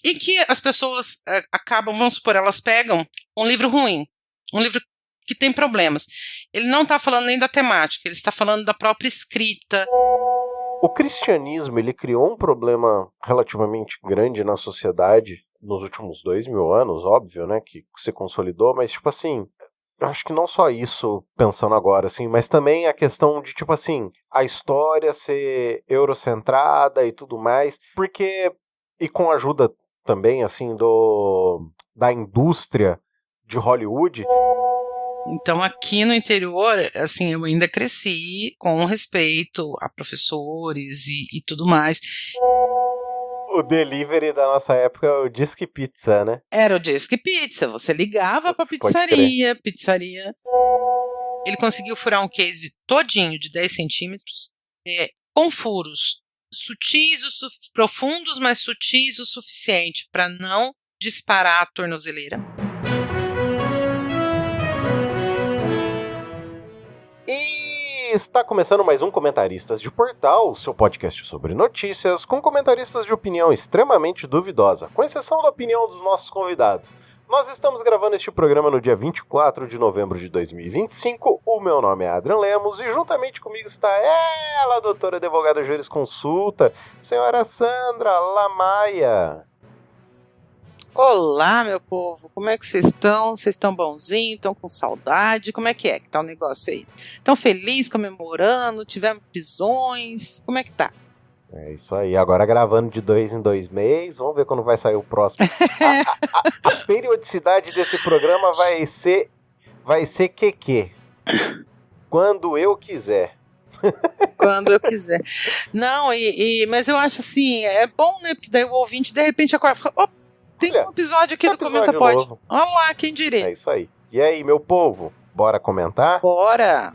E que as pessoas acabam, vamos supor, elas pegam um livro ruim, um livro que tem problemas. Ele não está falando nem da temática, ele está falando da própria escrita. O cristianismo, ele criou um problema relativamente grande na sociedade nos últimos 2000 anos, óbvio, né, que se consolidou, mas, tipo assim, eu acho que não só isso, pensando agora, assim, mas também a questão de, tipo assim, a história ser eurocentrada e tudo mais, porque, e com a ajuda também, assim, da indústria de Hollywood. Então, aqui no interior, assim, eu ainda cresci com respeito a professores e tudo mais. O delivery da nossa época é o Disque Pizza, né? Era o Disque Pizza, você ligava pra pizzaria. Ele conseguiu furar um case todinho de 10 centímetros, com furos sutis, profundos, mas sutis o suficiente para não disparar a tornozeleira. E está começando mais um Comentaristas de Portal, seu podcast sobre notícias, com comentaristas de opinião extremamente duvidosa, com exceção da opinião dos nossos convidados. Nós estamos gravando este programa no dia 24 de novembro de 2025, o meu nome é Adrian Lemos e juntamente comigo está ela, doutora advogada jurisconsulta, senhora Sandra Lamaia. Olá, meu povo, como é que vocês estão? Vocês estão bonzinhos? Estão com saudade? Como é que tá o negócio aí? Estão felizes, comemorando? Tivemos prisões? Como é que tá? É isso aí, agora gravando de 2 em 2 meses, vamos ver quando vai sair o próximo. A periodicidade desse programa vai ser QQ. Quando eu quiser. Quando eu quiser. Não, mas eu acho assim, é bom, né? Porque daí o ouvinte, de repente, acorda e fala, opa, tem um episódio aqui do Comenta Pode. Olha lá, quem diria. É isso aí. E aí, meu povo, bora comentar? Bora!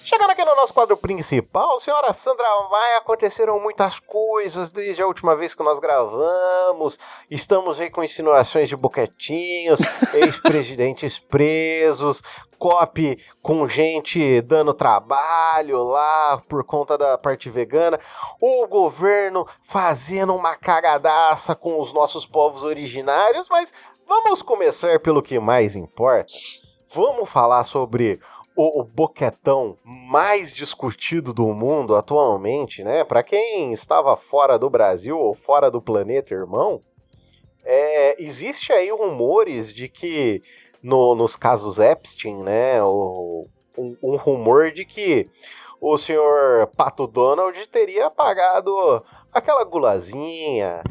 Chegando aqui no nosso quadro principal, senhora Sandra Maia, aconteceram muitas coisas desde a última vez que nós gravamos. Estamos aí com insinuações de boquetinhos, ex-presidentes presos, COP com gente dando trabalho lá por conta da parte vegana, o governo fazendo uma cagadaça com os nossos povos originários, mas vamos começar pelo que mais importa. Vamos falar sobre o boquetão mais discutido do mundo atualmente, né? Para quem estava fora do Brasil ou fora do planeta, irmão, existe aí rumores de que nos casos Epstein, né? Um rumor de que o senhor Pato Donald teria pagado aquela gulazinha,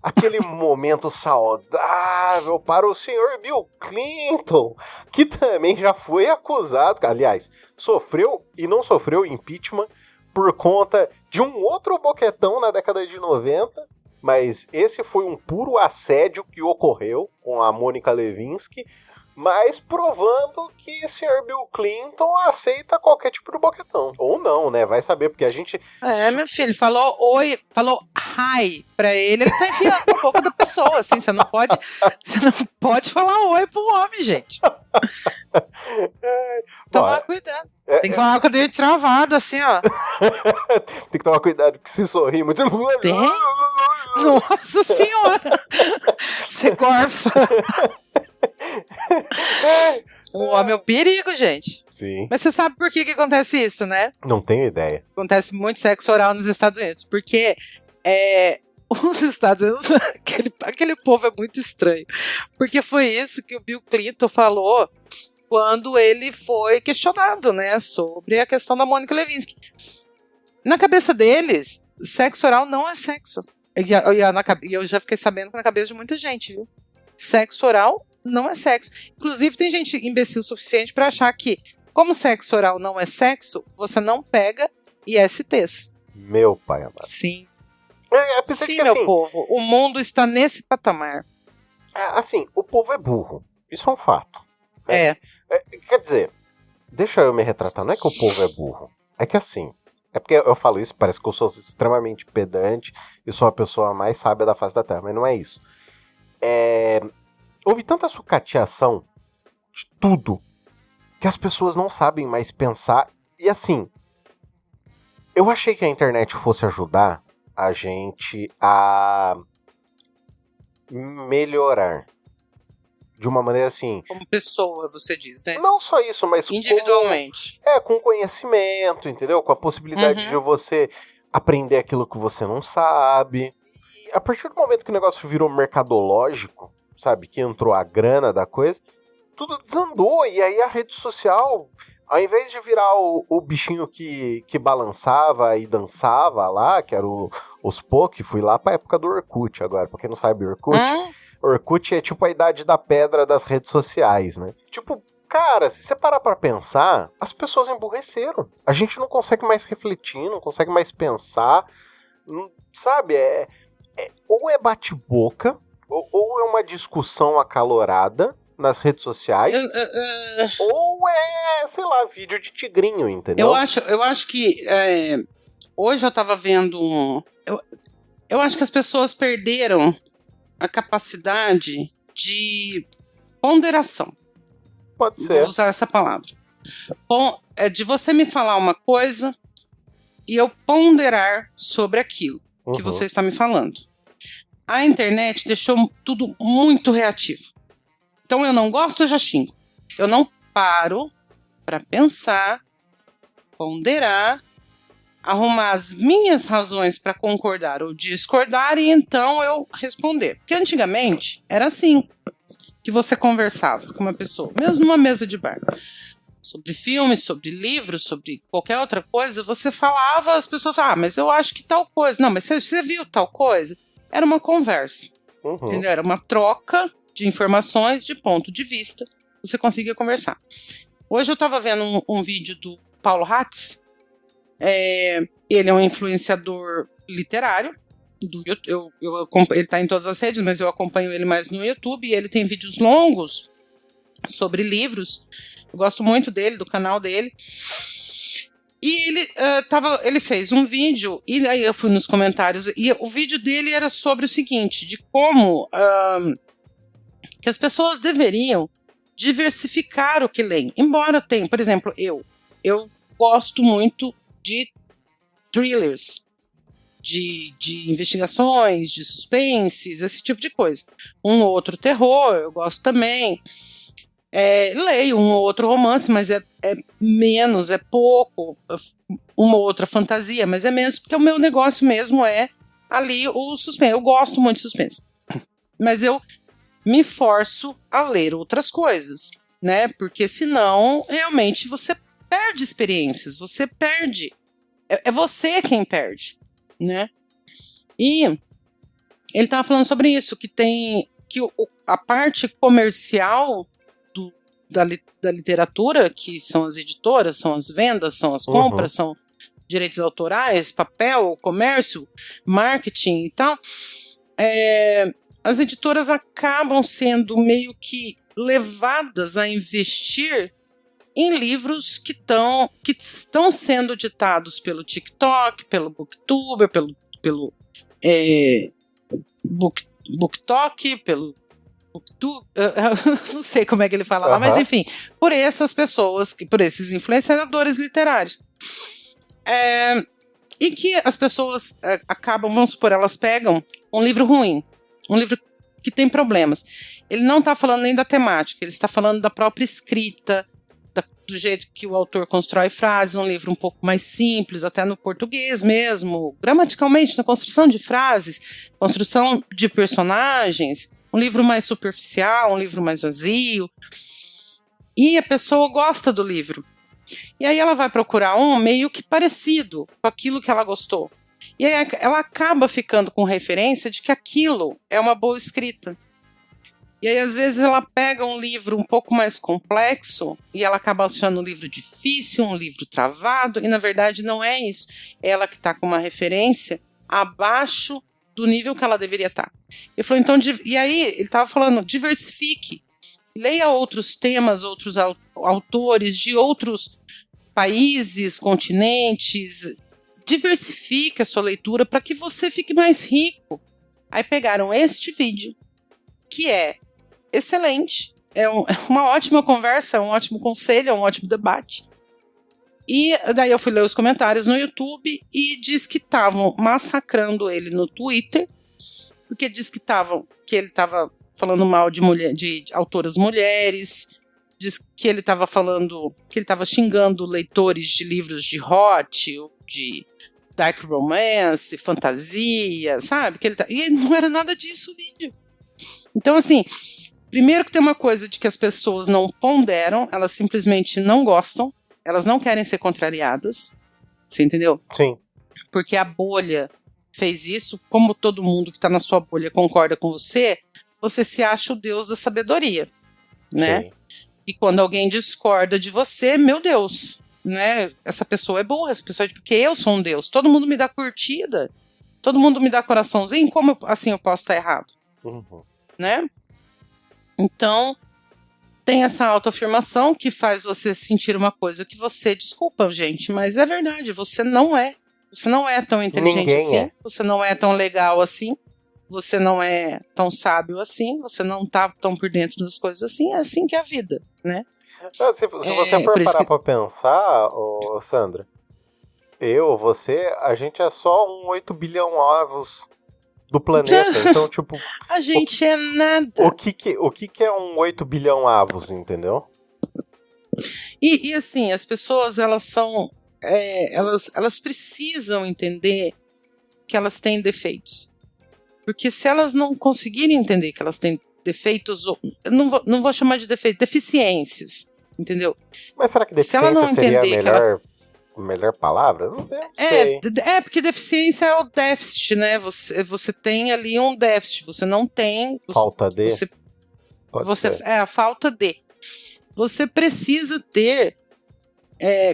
aquele momento saudável para o senhor Bill Clinton, que também já foi acusado, aliás, sofreu e não sofreu impeachment por conta de um outro boquetão na década de 90, mas esse foi um puro assédio que ocorreu com a Mônica Lewinsky, mas provando que o senhor Bill Clinton aceita qualquer tipo de boquetão. Ou não, né? Vai saber, porque a gente... meu filho, falou oi, falou hi pra ele tá enfiando na boca da pessoa, assim, você não pode falar oi pro homem, gente. Tomar cuidado. Tem que falar com o dente travado, assim, ó. Tem que tomar cuidado, porque se sorrir muito... Tem? Nossa senhora! Você gorfa. O homem é um perigo, gente. Sim. Mas você sabe por que acontece isso, né? Não tenho ideia. Acontece muito sexo oral nos Estados Unidos. Porque os Estados Unidos, aquele povo é muito estranho. Porque foi isso que o Bill Clinton falou quando ele foi questionado, né, sobre a questão da Mônica Lewinsky. Na cabeça deles, sexo oral não é sexo. E eu já fiquei sabendo que na cabeça de muita gente, viu? Sexo oral não é sexo. Inclusive, tem gente imbecil o suficiente para achar que, como sexo oral não é sexo, você não pega ISTs. Meu pai amado. Sim. Sim, que, meu assim, povo, o mundo está nesse patamar. Assim, o povo é burro. Isso é um fato. Quer dizer, deixa eu me retratar. Não é que o povo é burro. É que assim, é porque eu falo isso, parece que eu sou extremamente pedante e sou a pessoa mais sábia da face da Terra, mas não é isso. Houve tanta sucateação de tudo que as pessoas não sabem mais pensar. E assim, eu achei que a internet fosse ajudar a gente a melhorar. De uma maneira assim... Como pessoa, você diz, né? Não só isso, mas... individualmente. Com conhecimento, entendeu? Com a possibilidade de você aprender aquilo que você não sabe. E a partir do momento que o negócio virou mercadológico, sabe? Que entrou a grana da coisa, tudo desandou. E aí a rede social, ao invés de virar o bichinho que balançava e dançava lá, que era os Poké, fui lá pra época do Orkut agora. Pra quem não sabe, Orkut é tipo a idade da pedra das redes sociais, né? Tipo, cara, se você parar pra pensar, as pessoas emburreceram. A gente não consegue mais refletir, não consegue mais pensar. Sabe, ou é bate-boca, ou é uma discussão acalorada nas redes sociais, ou é, sei lá, vídeo de tigrinho, entendeu? Eu acho que hoje eu tava vendo eu acho que as pessoas perderam a capacidade de ponderação. Pode ser. Vou usar essa palavra. De você me falar uma coisa e eu ponderar sobre aquilo que você está me falando. A internet deixou tudo muito reativo. Então eu não gosto, eu já xingo. Eu não paro para pensar, ponderar, arrumar as minhas razões para concordar ou discordar e então eu responder. Porque antigamente era assim que você conversava com uma pessoa, mesmo numa mesa de bar. Sobre filmes, sobre livros, sobre qualquer outra coisa, você falava, as pessoas falavam, mas eu acho que tal coisa. Não, mas você viu tal coisa? Era uma conversa, entendeu? Era uma troca de informações, de ponto de vista, você conseguia conversar. Hoje eu estava vendo um vídeo do Paulo Hatz. Ele é um influenciador literário. Ele está em todas as redes, mas eu acompanho ele mais no YouTube. E ele tem vídeos longos sobre livros. Eu gosto muito dele, do canal dele. E ele fez um vídeo, e aí eu fui nos comentários, e o vídeo dele era sobre o seguinte, de como que as pessoas deveriam diversificar o que leem. Embora tenha, por exemplo, eu gosto muito de thrillers, de investigações, de suspenses, esse tipo de coisa. Um ou outro terror, eu gosto também. Leio um ou outro romance, mas é menos, é pouco. Uma ou outra fantasia, mas é menos, porque o meu negócio mesmo é ali o suspense. Eu gosto muito de suspense. Mas eu me forço a ler outras coisas, né? Porque senão, realmente, você perde experiências, você perde. É você quem perde, né? E ele estava falando sobre isso, que a parte comercial da literatura, que são as editoras, são as vendas, são as compras, são direitos autorais, papel, comércio, marketing e tal, as editoras acabam sendo meio que levadas a investir em livros que estão sendo ditados pelo TikTok, pelo Booktuber, pelo BookTok, pelo não sei como é que ele fala lá, mas enfim, por essas pessoas, por esses influenciadores literários. E que as pessoas acabam, vamos supor, elas pegam um livro ruim, um livro que tem problemas. Ele não está falando nem da temática, ele está falando da própria escrita, do jeito que o autor constrói frases, um livro um pouco mais simples, até no português mesmo, gramaticalmente, na construção de frases, construção de personagens, um livro mais superficial, um livro mais vazio. E a pessoa gosta do livro. E aí ela vai procurar um meio que parecido com aquilo que ela gostou. E aí ela acaba ficando com referência de que aquilo é uma boa escrita. E aí, às vezes, ela pega um livro um pouco mais complexo e ela acaba achando um livro difícil, um livro travado, e na verdade não é isso. É ela que está com uma referência abaixo do nível que ela deveria estar. Ele falou, então, e aí ele estava falando, diversifique, leia outros temas, outros autores de outros países, continentes, diversifique a sua leitura para que você fique mais rico. Aí pegaram este vídeo, que é excelente, é uma ótima conversa, é um ótimo conselho, é um ótimo debate. E daí eu fui ler os comentários no YouTube e diz que estavam massacrando ele no Twitter, porque diz que ele estava falando mal de autoras mulheres, diz que ele estava xingando leitores de livros de hot, de dark romance, fantasia, sabe? E não era nada disso o vídeo. Então, assim, primeiro que tem uma coisa de que as pessoas não ponderam, elas simplesmente não gostam, elas não querem ser contrariadas, você entendeu? Sim. Porque a bolha fez isso, como todo mundo que está na sua bolha concorda com você se acha o Deus da sabedoria, né? Sim. E quando alguém discorda de você, meu Deus, né? Essa pessoa é burra, essa pessoa porque eu sou um Deus. Todo mundo me dá curtida, todo mundo me dá coraçãozinho, como assim eu posso estar errado? Uhum. Né? Então, tem essa autoafirmação que faz você sentir uma coisa que você, desculpa, gente, mas é verdade, você não é tão inteligente assim, você não é tão legal assim, você não é tão sábio assim, você não tá tão por dentro das coisas assim, é assim que é a vida, né? Se você for parar pra pensar, Sandra, a gente é só 8 bilhão ovos do planeta, então, tipo... A gente é nada. O que é 8 bilhão avos, entendeu? E assim, as pessoas, elas são... elas precisam entender que elas têm defeitos. Porque se elas não conseguirem entender que elas têm defeitos... Eu não vou chamar de defeitos, deficiências, entendeu? Mas será que deficiência seria a melhor palavra? Não sei. Porque deficiência é o déficit, né? Você tem ali um déficit, você não tem... Falta de? A falta de. Você precisa ter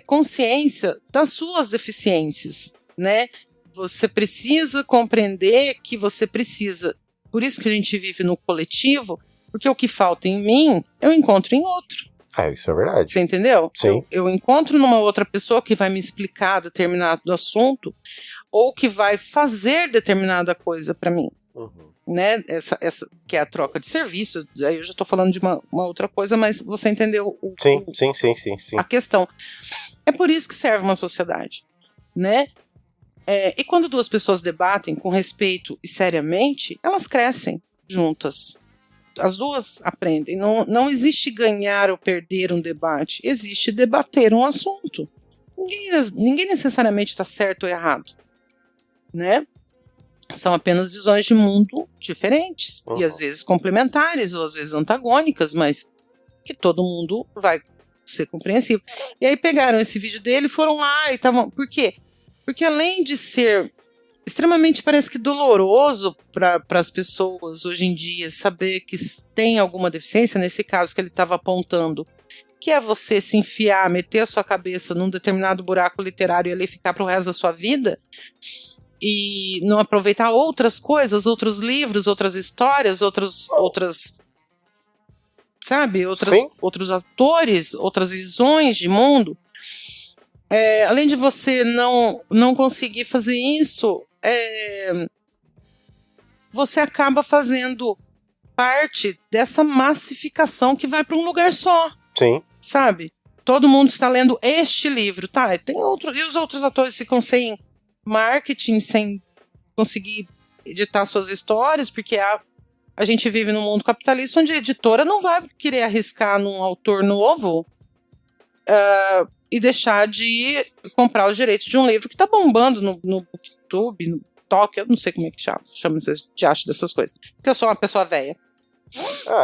consciência das suas deficiências, né? Você precisa compreender que você precisa... Por isso que a gente vive no coletivo, porque o que falta em mim, eu encontro em outro. Isso é verdade. Você entendeu? Sim. Eu encontro numa outra pessoa que vai me explicar determinado assunto ou que vai fazer determinada coisa para mim. Uhum. Né? Essa que é a troca de serviço. Aí eu já estou falando de uma outra coisa, mas você entendeu sim. A questão. É por isso que serve uma sociedade, né? E quando duas pessoas debatem com respeito e seriamente, elas crescem juntas. As duas aprendem. Não existe ganhar ou perder um debate. Existe debater um assunto. Ninguém necessariamente está certo ou errado, né? São apenas visões de mundo diferentes. Uhum. E às vezes complementares, ou às vezes antagônicas, mas que todo mundo vai ser compreensivo. E aí pegaram esse vídeo dele e foram lá e estavam... Por quê? Porque além de ser extremamente, parece que doloroso para as pessoas hoje em dia saber que tem alguma deficiência, nesse caso que ele estava apontando, que é você se enfiar, meter a sua cabeça num determinado buraco literário e ali ficar pro resto da sua vida e não aproveitar outras coisas, outros livros, outras histórias, outras sabe, outros atores, outras visões de mundo. Além de você não conseguir fazer isso, você acaba fazendo parte dessa massificação que vai para um lugar só. Sim. Sabe? Todo mundo está lendo este livro, tá? Tem outro, e os outros atores ficam sem marketing, sem conseguir editar suas histórias, porque a gente vive num mundo capitalista onde a editora não vai querer arriscar num autor novo e deixar de comprar os direitos de um livro que está bombando no BookTube, no Tóquio, eu não sei como é que chama esses diachos dessas coisas, porque eu sou uma pessoa velha.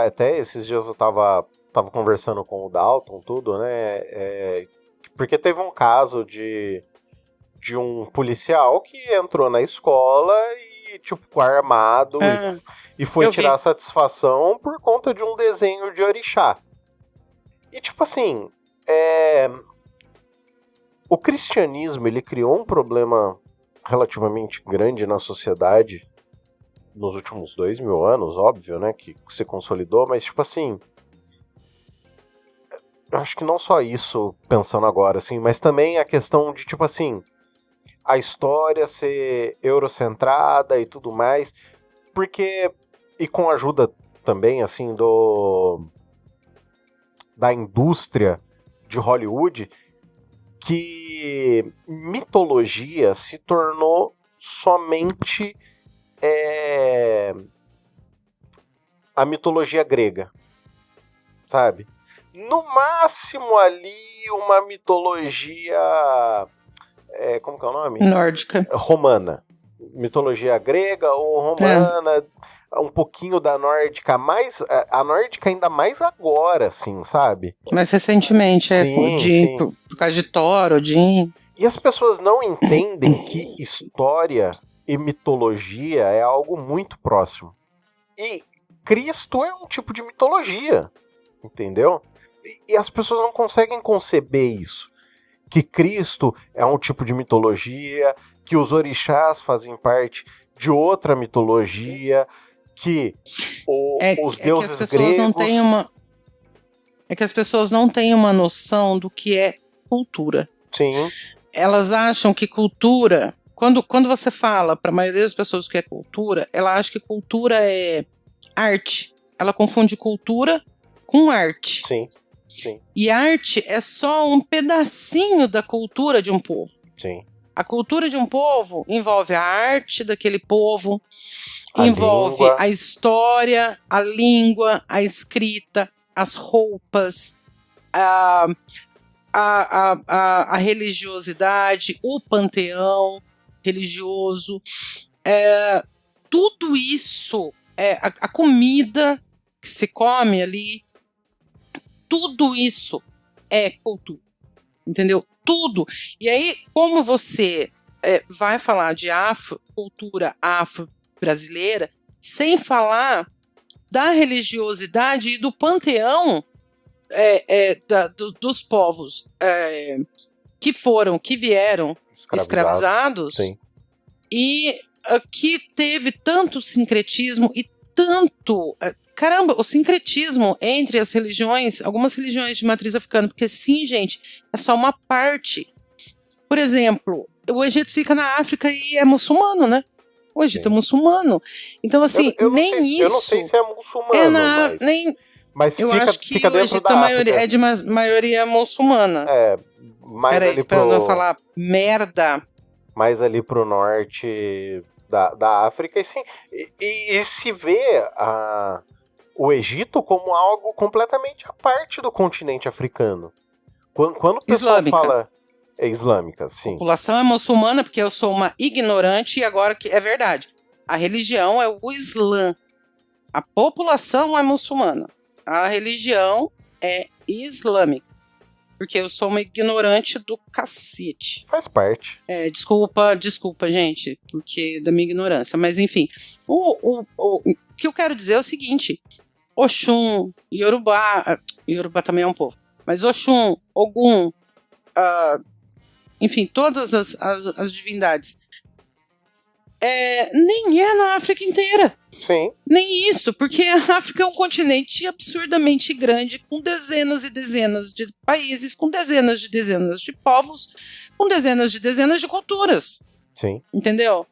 Até esses dias eu tava conversando com o Dalton, tudo, né, porque teve um caso de um policial que entrou na escola e, tipo, armado e foi tirar satisfação por conta de um desenho de orixá. E, tipo assim, o cristianismo, ele criou um problema relativamente grande na sociedade nos últimos 2000 anos, óbvio, né, que se consolidou, mas, tipo assim, eu acho que não só isso, pensando agora, assim, mas também a questão de, tipo assim, a história ser eurocentrada e tudo mais, porque, e com a ajuda também, assim, da indústria de Hollywood, que mitologia se tornou somente a mitologia grega, sabe? No máximo ali uma mitologia, como que é o nome? Nórdica. Romana. Mitologia grega ou romana, um pouquinho da nórdica, a nórdica ainda mais agora, assim, sabe? Mais recentemente, Sim. Por causa de Thor, Odin. E as pessoas não entendem que história e mitologia é algo muito próximo. E Cristo é um tipo de mitologia, entendeu? E as pessoas não conseguem conceber isso. Que Cristo é um tipo de mitologia, que os orixás fazem parte de outra mitologia, que os deuses gregos... É que as pessoas não têm uma noção do que é cultura. Sim. Elas acham que cultura... Quando você fala para a maioria das pessoas o que é cultura, ela acha que cultura é arte. Ela confunde cultura com arte. Sim. E arte é só um pedacinho da cultura de um povo. Sim. A cultura de um povo envolve a arte daquele povo, envolve a história, a língua, a escrita, as roupas, a religiosidade, o panteão religioso. Tudo isso, a comida que se come ali, tudo isso é cultura, entendeu? Tudo. E aí, como você vai falar de cultura afro-brasileira, sem falar da religiosidade e do panteão dos povos que vieram escravizados Sim. e que teve tanto sincretismo e tanto... Caramba, o sincretismo entre as religiões, algumas religiões de matriz africana, porque sim, gente, é só uma parte. Por exemplo, o Egito fica na África e é muçulmano, né? O Egito é muçulmano. Então, assim, eu não sei se é muçulmano, mas eu fica, acho que fica o dentro Egito da África. é de maioria muçulmana. Mais Peraí, ali pra não falar merda. Mais ali pro norte da África, e sim, e se vê o Egito como algo completamente à parte do continente africano. Quando o pessoal fala... É islâmica, sim. A população é muçulmana, porque eu sou uma ignorante, e agora que é verdade. A religião é o Islã. A população é muçulmana. A religião é islâmica. Porque eu sou uma ignorante do cacete. Faz parte. Desculpa, gente, porque da minha ignorância. Mas, enfim, o que eu quero dizer é o seguinte. Oxum, Yorubá também é um povo, mas Oxum, Ogum, enfim, todas as divindades, nem é na África inteira. Sim. Nem isso, porque a África é um continente absurdamente grande, com dezenas e dezenas de países, com dezenas de povos, com dezenas de culturas. Sim. Entendeu?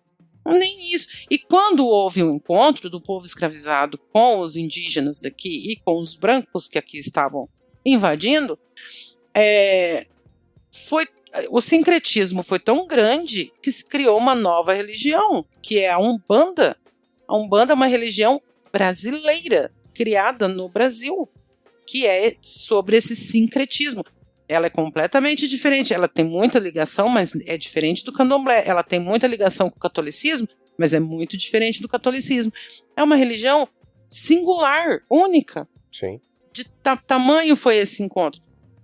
Nem isso. E quando houve um encontro do povo escravizado com os indígenas daqui e com os brancos que aqui estavam invadindo, o sincretismo foi tão grande que se criou uma nova religião, que é a Umbanda. A Umbanda é uma religião brasileira, criada no Brasil, que é sobre esse sincretismo. Ela é completamente diferente, ela tem muita ligação, mas é diferente do candomblé. Ela tem muita ligação com o catolicismo, mas é muito diferente do catolicismo. É uma religião singular, única. Sim. De tamanho foi esse encontro.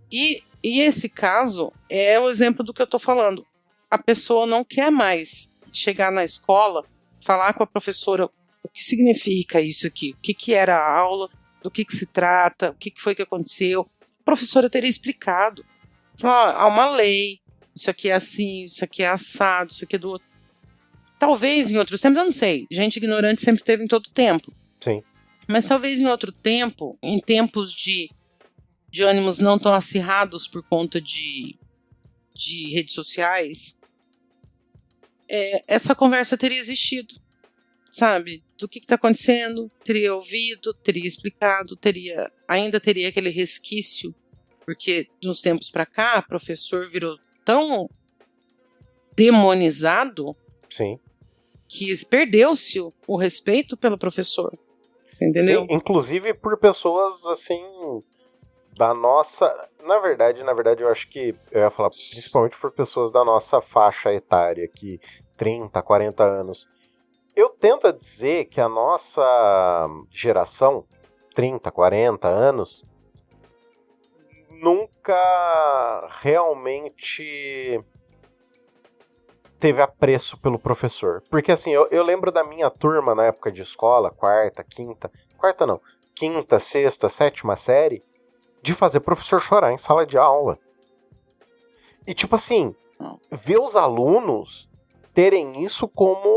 E esse caso é o exemplo do que eu estou falando. A pessoa não quer mais chegar na escola, falar com a professora o que significa isso aqui, o que era a aula, do que se trata, o que foi que aconteceu. A professora teria explicado. Falar, há uma lei, isso aqui é assim, isso aqui é assado, isso aqui é do outro. Talvez em outros tempos, eu não sei, gente ignorante sempre teve em todo tempo. Sim. Mas talvez em outro tempo, em tempos de ânimos não tão acirrados por conta de redes sociais, essa conversa teria existido, sabe? Do que está acontecendo, teria ouvido, teria explicado, ainda teria aquele resquício, porque de uns tempos para cá, professor virou tão demonizado Sim. que perdeu-se o respeito pelo professor. Você entendeu? Sim, inclusive por pessoas, assim, da nossa... Na verdade, eu acho que eu ia falar principalmente por pessoas da nossa faixa etária, que 30, 40 anos. Eu tento dizer que a nossa geração, 30, 40 anos, nunca realmente teve apreço pelo professor. Porque assim, eu lembro da minha turma na época de escola, quinta, sexta, sétima série, de fazer professor chorar em sala de aula. E tipo assim, ver os alunos terem isso como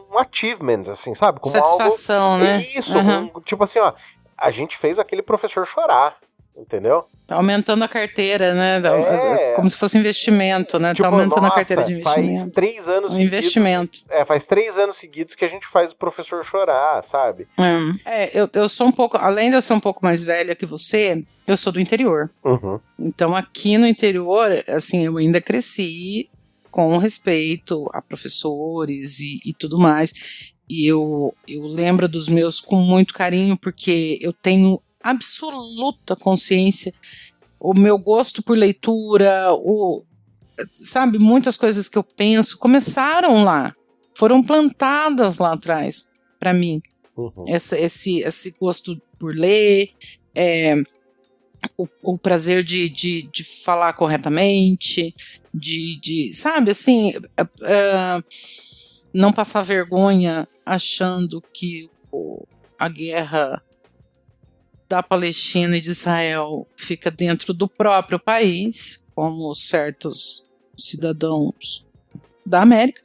um achievement, assim, sabe? Como satisfação, algo... né? Isso, tipo assim, ó, a gente fez aquele professor chorar, entendeu? Tá aumentando a carteira, né? Como se fosse investimento, né? Tipo, tá aumentando a carteira de investimento. Faz 3 anos seguidos. Investimento. Faz 3 anos seguidos que a gente faz o professor chorar, sabe? Eu sou um pouco, além de eu ser um pouco mais velha que você, eu sou do interior. Uhum. Então aqui no interior, assim, eu ainda cresci com respeito a professores e tudo mais. E eu lembro dos meus com muito carinho, porque eu tenho absoluta consciência, o meu gosto por leitura, sabe, muitas coisas que eu penso começaram lá, foram plantadas lá atrás para mim. Uhum. Esse gosto por ler, o prazer de falar corretamente, sabe, assim, não passar vergonha achando que a guerra da Palestina e de Israel fica dentro do próprio país, como certos cidadãos da América.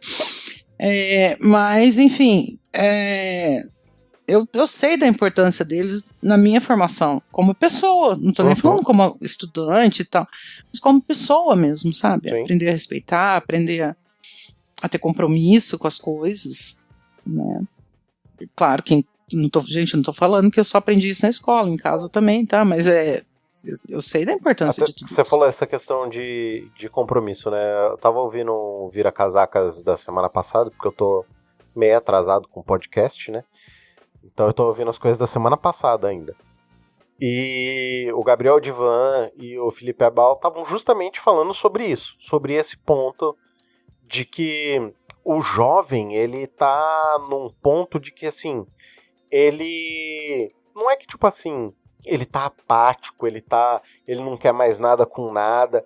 Mas, enfim, eu sei da importância deles na minha formação, como pessoa. Não estou nem falando como estudante e tal, mas como pessoa mesmo, sabe? Sim. Aprender a respeitar, aprender a ter compromisso com as coisas, né? Claro que não tô falando que eu só aprendi isso na escola, em casa também, tá? Mas eu sei da importância de tudo isso. Você falou essa questão de compromisso, né? Eu tava ouvindo o Vira Casacas da semana passada, porque eu tô meio atrasado com o podcast, né? Então eu tô ouvindo as coisas da semana passada ainda. E o Gabriel Divan e o Felipe Abal estavam justamente falando sobre isso, sobre esse ponto de que o jovem, ele tá num ponto de que, assim, ele não é que, tipo assim, ele tá apático, ele não quer mais nada com nada,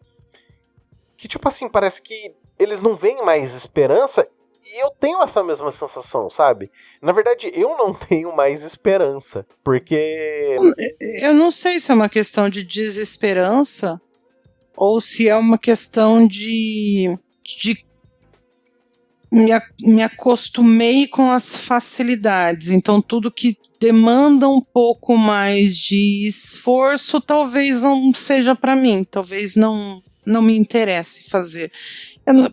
que, tipo assim, parece que eles não veem mais esperança, e eu tenho essa mesma sensação, sabe? Na verdade, eu não tenho mais esperança, porque... Eu não sei se é uma questão de desesperança, ou se é uma questão de me acostumei com as facilidades, então tudo que demanda um pouco mais de esforço talvez não seja para mim, talvez não me interesse fazer.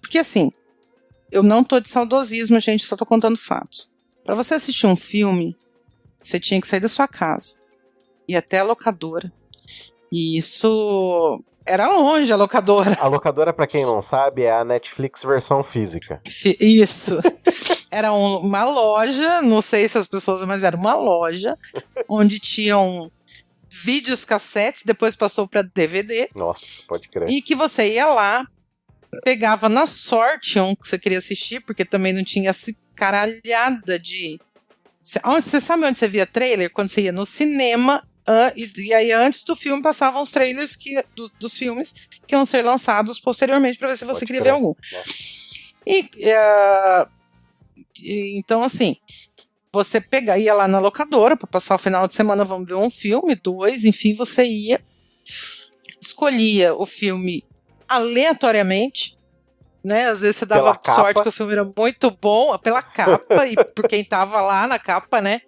Porque assim, eu não tô de saudosismo, gente, só tô contando fatos. Para você assistir um filme, você tinha que sair da sua casa, ir até a locadora, e isso... Era longe a locadora. A locadora, pra quem não sabe, é a Netflix versão física. Isso. Era uma loja, não sei se as pessoas... Mas era uma loja onde tinham vídeos cassetes, depois passou pra DVD. Nossa, pode crer. E que você ia lá, pegava na sorte um que você queria assistir, porque também não tinha essa caralhada de... Você sabe onde você via trailer? Quando você ia no cinema... E aí antes do filme passavam os trailers dos filmes que iam ser lançados posteriormente para ver se você queria ver algum. Então assim, você ia lá na locadora para passar o final de semana, vamos ver um filme, 2, enfim, você escolhia o filme aleatoriamente, né? Às vezes você dava sorte que o filme era muito bom pela capa e por quem tava lá na capa, né?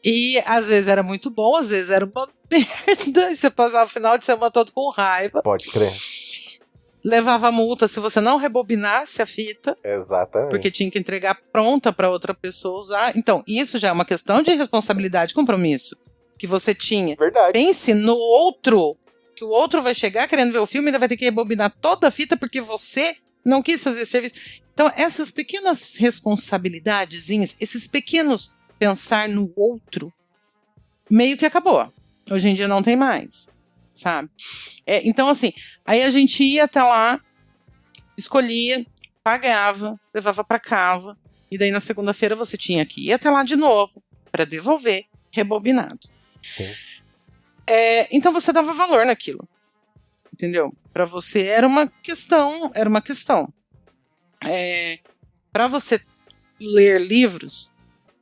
E às vezes era muito bom, às vezes era uma merda, e você passava o final de semana todo com raiva. Pode crer. Levava multa se você não rebobinasse a fita. Exatamente. Porque tinha que entregar pronta para outra pessoa usar. Então, isso já é uma questão de responsabilidade e compromisso que você tinha. Verdade. Pense no outro que o outro vai chegar querendo ver o filme e ainda vai ter que rebobinar toda a fita porque você não quis fazer serviço. Então, essas pequenas responsabilidadezinhas, esses pequenos pensar no outro, meio que acabou. Hoje em dia não tem mais, sabe? Então, assim, aí a gente ia até lá, escolhia, pagava, levava para casa, e daí na segunda-feira você tinha que ir até lá de novo para devolver, rebobinado. Sim. Então você dava valor naquilo, entendeu? Para você era uma questão. Para você ler livros,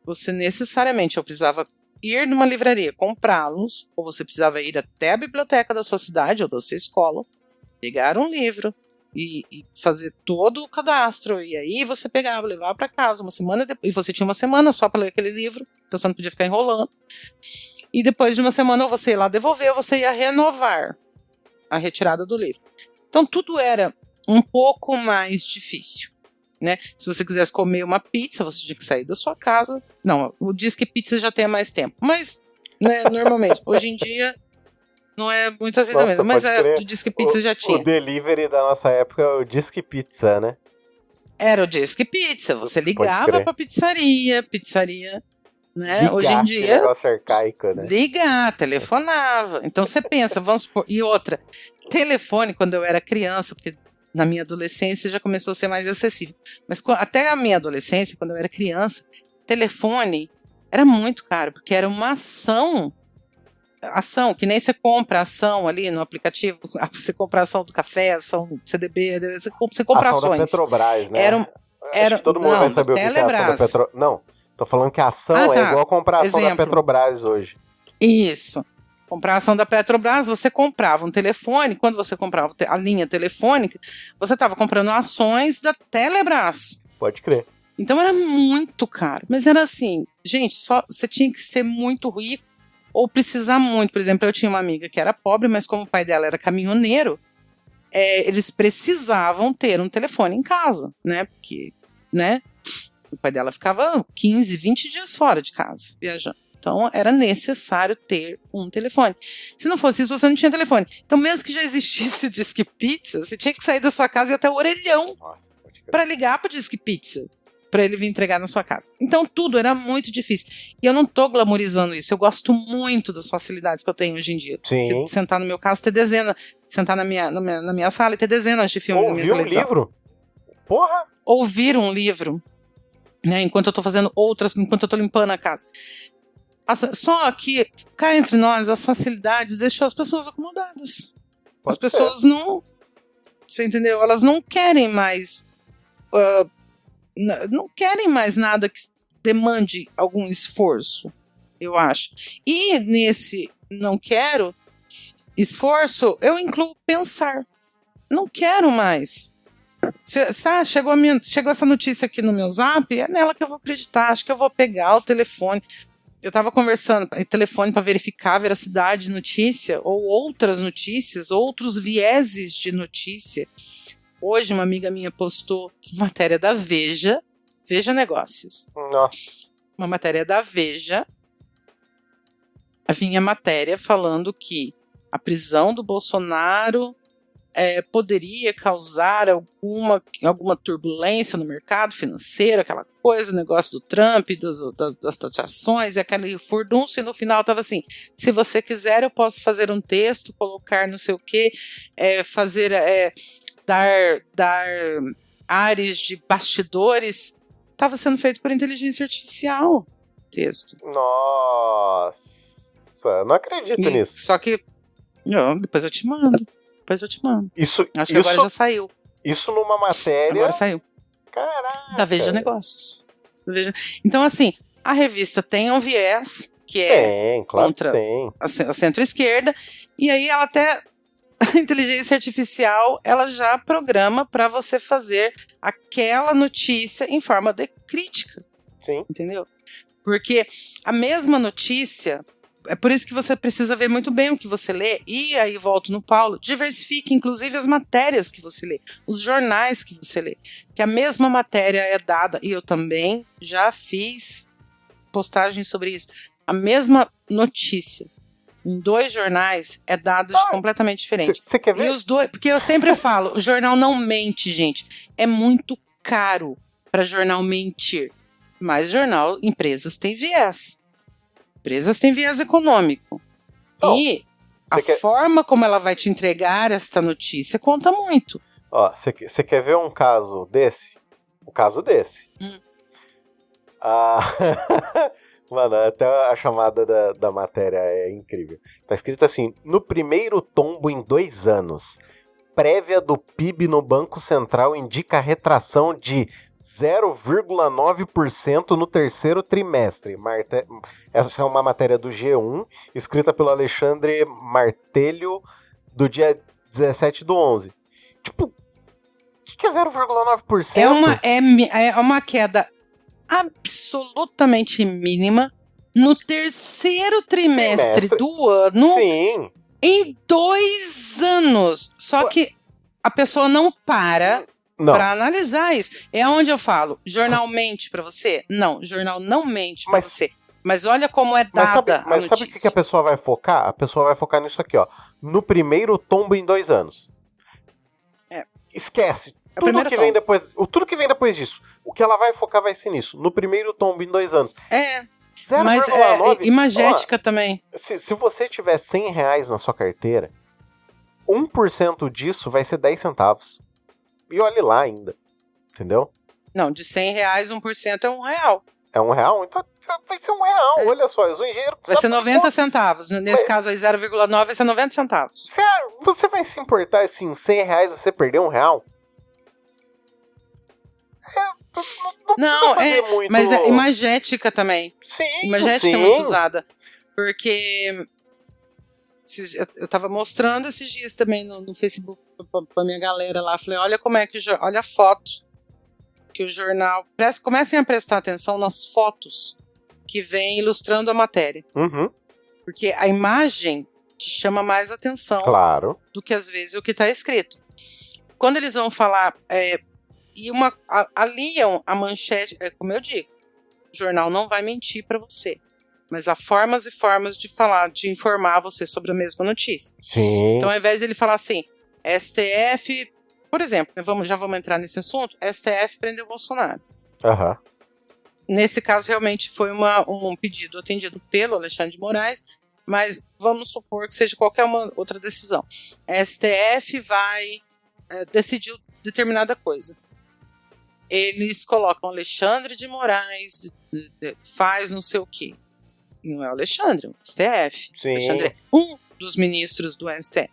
você necessariamente ou precisava ir numa livraria, comprá-los, ou você precisava ir até a biblioteca da sua cidade ou da sua escola, pegar um livro e fazer todo o cadastro, e aí você pegava, levava para casa uma semana depois, e você tinha uma semana só para ler aquele livro, então você não podia ficar enrolando, e depois de uma semana ou você ia lá devolver, ou você ia renovar a retirada do livro. Então tudo era um pouco mais difícil, né? Se você quisesse comer uma pizza, você tinha que sair da sua casa. Não, o Disque Pizza já tem há mais tempo, mas, né, normalmente, hoje em dia não é muito assim também, mas o Disque Pizza já tinha. O delivery da nossa época é o Disque Pizza, né? Era o Disque Pizza, você ligava pra pizzaria, né? Ligar, hoje em que dia, negócio arcaico, né? ligar, telefonava. Então você pensa, vamos supor, e outra, telefone quando eu era criança, porque na minha adolescência já começou a ser mais acessível, mas até a minha adolescência, quando eu era criança, telefone era muito caro, porque era uma ação, que nem você compra ação ali no aplicativo, você compra ação do café, ação do CDB, você compra ação ações. Da Petrobras, né? Era, todo mundo vai saber o que é a ação da Petrobras. Não, tô falando que a ação é igual comprar a ação da Petrobras hoje. Isso. Comprar a ação da Petrobras, você comprava um telefone, quando você comprava a linha telefônica, você estava comprando ações da Telebrás. Pode crer. Então era muito caro, mas era assim, gente, só você tinha que ser muito rico ou precisar muito. Por exemplo, eu tinha uma amiga que era pobre, mas como o pai dela era caminhoneiro, eles precisavam ter um telefone em casa, né? Porque, né? O pai dela ficava 15, 20 dias fora de casa, viajando. Então, era necessário ter um telefone. Se não fosse isso, você não tinha telefone. Então, mesmo que já existisse o Disque Pizza, você tinha que sair da sua casa e ir até o orelhão para ligar para o Disque Pizza, para ele vir entregar na sua casa. Então, tudo era muito difícil. E eu não tô glamorizando isso. Eu gosto muito das facilidades que eu tenho hoje em dia. Sim. Sentar no meu caso, ter dezenas. Sentar na minha sala e ter dezenas de filmes na minha televisão. Ouvir um livro? Porra! Ouvir um livro, né, enquanto eu tô fazendo enquanto eu tô limpando a casa. Só que, cá entre nós, as facilidades deixou as pessoas acomodadas. As pessoas não... Você entendeu? Elas não querem mais... não querem mais nada que demande algum esforço, eu acho. E nesse não quero esforço, eu incluo pensar. Não quero mais. Chegou essa notícia aqui no meu zap, é nela que eu vou acreditar. Acho que eu vou pegar o telefone... Eu estava conversando por telefone para verificar a veracidade de notícia ou outras notícias, outros vieses de notícia. Hoje uma amiga minha postou matéria da Veja Negócios. Nossa. Uma matéria da Veja. Vinha matéria falando que a prisão do Bolsonaro poderia causar alguma turbulência no mercado financeiro, aquela coisa, o negócio do Trump, das taxações, e aquele furdunço, e no final estava assim, se você quiser eu posso fazer um texto, colocar não sei o quê, dar ares de bastidores, estava sendo feito por inteligência artificial, o texto. Nossa, não acredito nisso. Só que, depois eu te mando. Acho que agora já saiu. Isso numa matéria... Agora saiu. Caraca. Da Veja Negócios. Então, assim, a revista tem um viés, que contra a centro-esquerda, e aí ela até... A inteligência artificial, ela já programa para você fazer aquela notícia em forma de crítica. Sim. Entendeu? Porque a mesma notícia... É por isso que você precisa ver muito bem o que você lê. E aí, volto no Paulo, diversifique, inclusive, as matérias que você lê, os jornais que você lê. Que a mesma matéria é dada, e eu também já fiz postagens sobre isso, a mesma notícia em 2 jornais é dado completamente diferente. Você quer ver? E os dois, porque eu sempre falo, o jornal não mente, gente. É muito caro para jornal mentir. Mas empresas têm viés. Empresas têm viés econômico. E forma como ela vai te entregar esta notícia conta muito. Ó, você quer ver um caso desse? O caso desse. Mano, até a chamada da matéria é incrível. Tá escrito assim: no primeiro tombo em 2 anos, prévia do PIB no Banco Central indica retração de 0,9% no terceiro trimestre. Essa é uma matéria do G1, escrita pelo Alexandre Martelho, do dia 17/11. Tipo, o que é 0,9%? É uma queda absolutamente mínima no terceiro trimestre do ano. Sim. Em 2 anos. Só que a pessoa não para analisar isso. É onde eu falo, jornal mente pra você? Não, jornal não mente pra você. Mas olha como é dada a notícia. Sabe o que a pessoa vai focar? A pessoa vai focar nisso aqui, ó. No primeiro tombo em 2 anos. Esquece. Tudo que vem depois disso. O que ela vai focar vai ser nisso. No primeiro tombo em 2 anos. 0,9. Mas imagética também. Se você tiver R$100 na sua carteira, 1% disso vai ser 10 centavos. E olhe lá ainda. Entendeu? Não, de R$100, 1% é R$1. É R$1? Então vai ser R$1. Olha só, eu sou engenheiro. Vai ser 90 centavos. Nesse caso aí, 0,9 vai ser 90 centavos. Você vai se importar assim, R$100 você perder R$1? Não fazer muito. Mas é imagética também. Sim, imagética é muito usada. Porque eu tava mostrando esses dias também no Facebook pra minha galera lá. Falei, olha como é que olha a foto que o jornal... Comecem a prestar atenção nas fotos que vem ilustrando a matéria. Uhum. Porque a imagem te chama mais atenção do que às vezes o que está escrito. Quando eles vão falar... aliam a manchete, como eu digo, o jornal não vai mentir para você, mas há formas e formas de falar, de informar você sobre a mesma notícia. Sim. Então, ao invés de ele falar assim, STF, por exemplo, já vamos entrar nesse assunto, STF prendeu Bolsonaro. Uhum. Nesse caso, realmente foi um pedido atendido pelo Alexandre de Moraes, mas vamos supor que seja qualquer uma outra decisão. STF vai decidir determinada coisa. Eles colocam Alexandre de Moraes, faz não sei o quê. E não é o Alexandre, é o STF. Sim. Alexandre é um dos ministros do STF.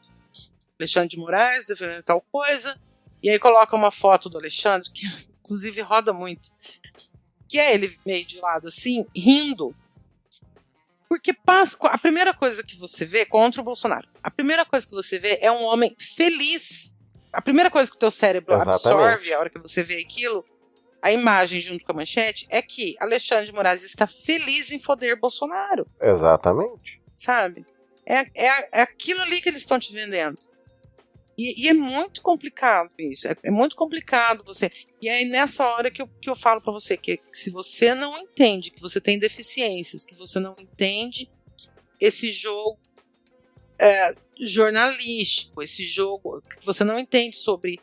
Alexandre de Moraes defendendo tal coisa. E aí coloca uma foto do Alexandre, que inclusive roda muito. Que é ele meio de lado assim, rindo. Porque a primeira coisa que você vê contra o Bolsonaro, a primeira coisa que você vê é um homem feliz. A primeira coisa que o teu cérebro absorve a hora que você vê aquilo, a imagem junto com a manchete, é que Alexandre de Moraes está feliz em foder Bolsonaro. Exatamente. Sabe? É aquilo ali que eles estão te vendendo. E é muito complicado isso. É muito complicado você... E aí nessa hora que eu falo pra você que se você não entende que você tem deficiências, que você não entende esse jogo jornalístico, esse jogo que você não entende sobre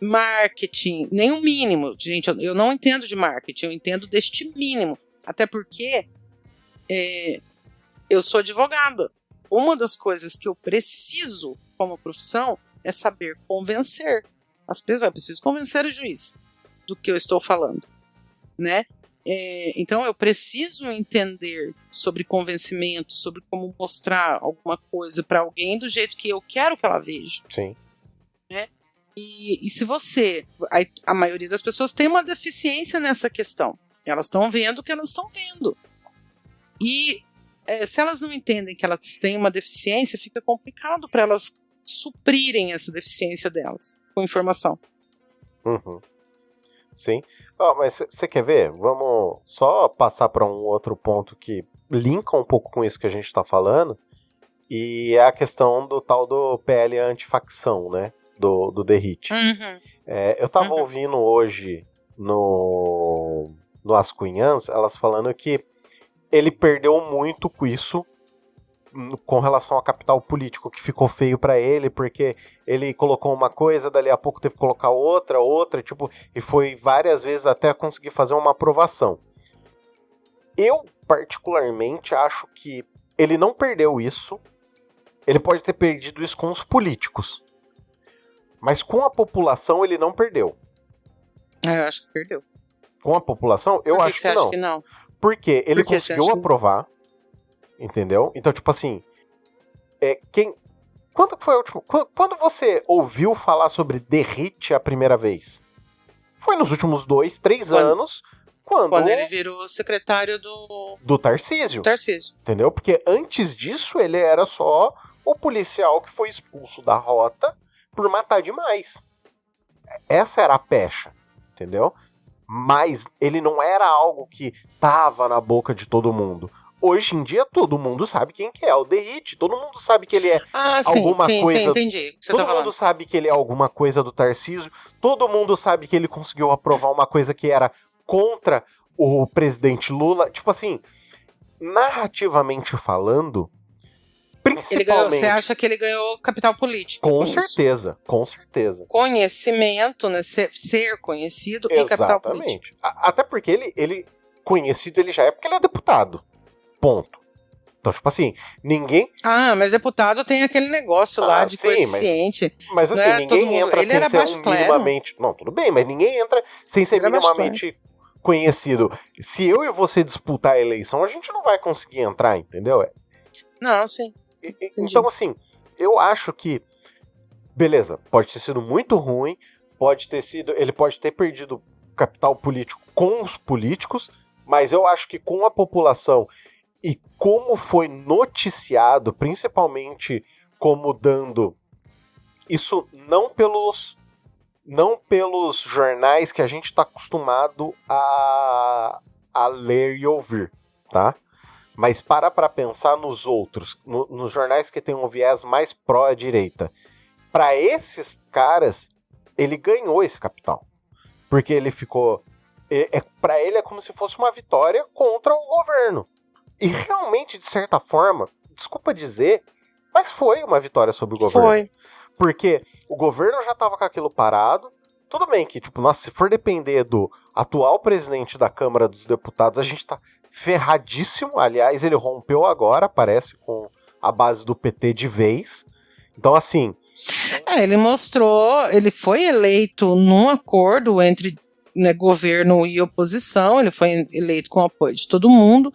marketing, nem o mínimo. Gente, eu não entendo de marketing, eu entendo deste mínimo. Até porque eu sou advogada. Uma das coisas que eu preciso como profissão é saber convencer as pessoas. Eu preciso convencer o juiz do que eu estou falando, né? Então eu preciso entender sobre convencimento, sobre como mostrar alguma coisa para alguém do jeito que eu quero que ela veja. Sim. Né? E se você... A maioria das pessoas tem uma deficiência nessa questão. Elas estão vendo o que elas estão vendo. E se elas não entendem que elas têm uma deficiência, fica complicado para elas suprirem essa deficiência delas com informação. Uhum. Sim. Mas você quer ver? Vamos só passar para um outro ponto que linka um pouco com isso que a gente está falando, e é a questão do tal do PL antifacção, né? Do Derrite. Uhum. Eu estava ouvindo hoje no As Cunhãs, elas falando que ele perdeu muito com isso com relação ao capital político que ficou feio pra ele, porque ele colocou uma coisa, dali a pouco teve que colocar outra, tipo, e foi várias vezes até conseguir fazer uma aprovação. Eu, particularmente, acho que ele não perdeu isso, ele pode ter perdido isso com os políticos, mas com a população ele não perdeu. Eu acho que perdeu. Com a população, eu acho que não. Que não. Porque ele conseguiu aprovar, entendeu? Então, tipo assim, quando foi a última? Quando você ouviu falar sobre Derrite a primeira vez? Foi nos últimos 2, 3 anos, quando ele virou secretário do Tarcísio. Tarcísio. Entendeu? Porque antes disso ele era só o policial que foi expulso da rota por matar demais. Essa era a pecha, entendeu? Mas ele não era algo que tava na boca de todo mundo. Hoje em dia todo mundo sabe quem que é o Derrite, todo mundo sabe que ele é alguma coisa. Sim, entendi. Todo mundo sabe que ele é alguma coisa do Tarcísio, todo mundo sabe que ele conseguiu aprovar uma coisa que era contra o presidente Lula. Tipo assim, narrativamente falando, principalmente... Você acha que ele ganhou capital político? Com certeza. Conhecimento, né? Ser conhecido em capital político. Até porque ele conhecido ele já é porque ele é deputado. Ponto. Então, tipo assim, ninguém... mas deputado tem aquele negócio lá de coeficiente. Mas assim, ninguém entra sem ser minimamente... Não, tudo bem, mas ninguém entra sem ser minimamente conhecido. Se eu e você disputar a eleição, a gente não vai conseguir entrar, entendeu? Não, sim. Então, assim, eu acho que, beleza, pode ter sido muito ruim, ele pode ter perdido capital político com os políticos, mas eu acho que com a população e como foi noticiado, principalmente como dando isso não pelos jornais que a gente está acostumado a ler e ouvir, tá? Mas para pensar nos outros, nos jornais que têm um viés mais pró-direita. Para esses caras, ele ganhou esse capital. Porque ele ficou... Para ele é como se fosse uma vitória contra o governo. E realmente, de certa forma, desculpa dizer, mas foi uma vitória sobre o governo. Foi. Porque o governo já estava com aquilo parado. Tudo bem que, tipo, nossa, se for depender do atual presidente da Câmara dos Deputados, a gente tá ferradíssimo. Aliás, ele rompeu agora, parece, com a base do PT de vez. Então, assim... ele mostrou... Ele foi eleito num acordo entre governo e oposição. Ele foi eleito com o apoio de todo mundo.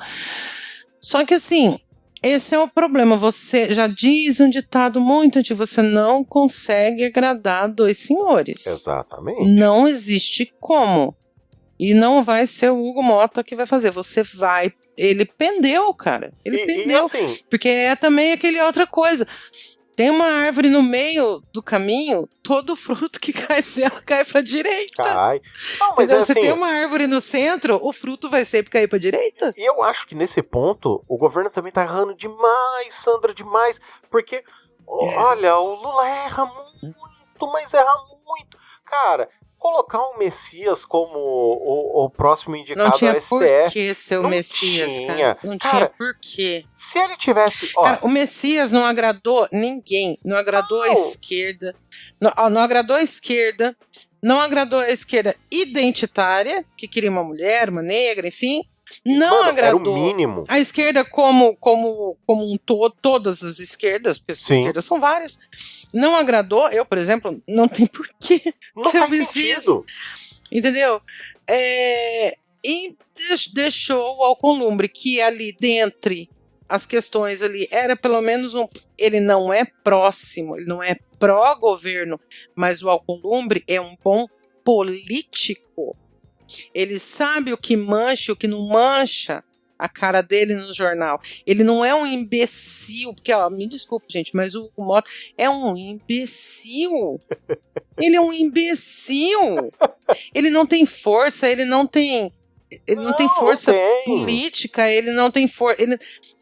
Só que, assim, esse é o problema. Você já diz um ditado muito antigo. Você não consegue agradar dois senhores. Exatamente. Não existe como. E não vai ser o Hugo Mota que vai fazer. Ele pendeu, cara. Ele pendeu. Assim, porque é também aquele outra coisa. Tem uma árvore no meio do caminho, todo fruto que cai dela cai pra direita. Cai. Não, mas você tem uma árvore no centro, o fruto vai sempre cair pra direita. E eu acho que nesse ponto, o governo também tá errando demais, Sandra, demais. Porque, olha, o Lula erra muito, mas erra muito. Cara... Colocar um Messias como o próximo indicado ao STF... Não tinha por que ser o Messias, cara. Não tinha por quê. Se ele tivesse... Cara, o Messias não agradou ninguém. Não agradou a esquerda. Não agradou a esquerda. Não agradou a esquerda identitária, que queria uma mulher, uma negra, enfim. Não agradou era o mínimo. A esquerda como um todo, todas as esquerdas, as esquerdas são várias. Não agradou, eu, por exemplo, não tem porquê ser o Messias. Entendeu? E deixou o Alcolumbre, que ali dentre as questões ali, era pelo menos ele não é próximo, ele não é pró-governo, mas o Alcolumbre é um bom político. Ele sabe o que mancha e o que não mancha a cara dele no jornal. Ele não é um imbecil, porque, me desculpe, gente, mas o Mota é um imbecil. Ele é um imbecil. Ele não tem força, ele não tem força política, ele não tem força.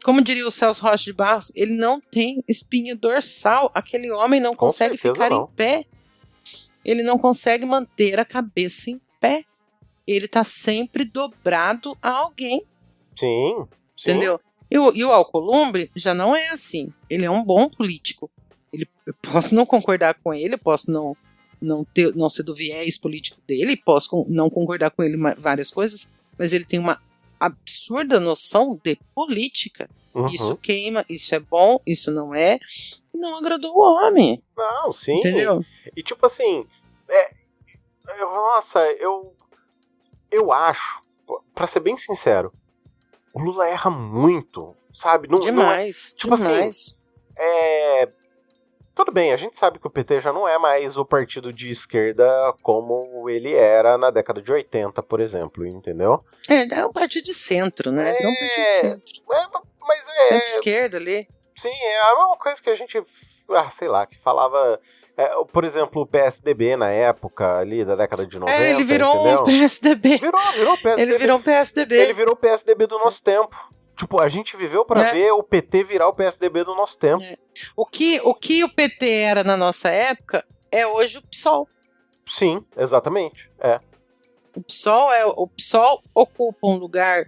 Como diria o Celso Rocha de Barros, ele não tem espinha dorsal. Aquele homem não consegue ficar em pé. Ele não consegue manter a cabeça em pé. Ele tá sempre dobrado a alguém. Sim. Entendeu? E o Alcolumbre já não é assim. Ele é um bom político. Eu posso não concordar com ele, posso não ser do viés político dele, posso não concordar com ele em várias coisas, mas ele tem uma absurda noção de política. Uhum. Isso queima, isso é bom, isso não é. Não agradou o homem. Não, sim. Entendeu? E tipo assim, eu acho, pra ser bem sincero, o Lula erra muito, sabe? Demais, tipo demais. assim, tudo bem, a gente sabe que o PT já não é mais o partido de esquerda como ele era na década de 80, por exemplo, entendeu? É um partido de centro, né? É um partido de centro. Mas Centro-esquerda ali. Sim, é a mesma coisa que a gente, sei lá, que falava, por exemplo, o PSDB na época ali da década de 90, ele virou entendeu? um PSDB. Virou PSDB. Ele virou um PSDB. Ele virou o PSDB do nosso tempo. Tipo, a gente viveu pra ver o PT virar o PSDB do nosso tempo. O que o PT era na nossa época é hoje o PSOL. Sim, exatamente. O PSOL ocupa um lugar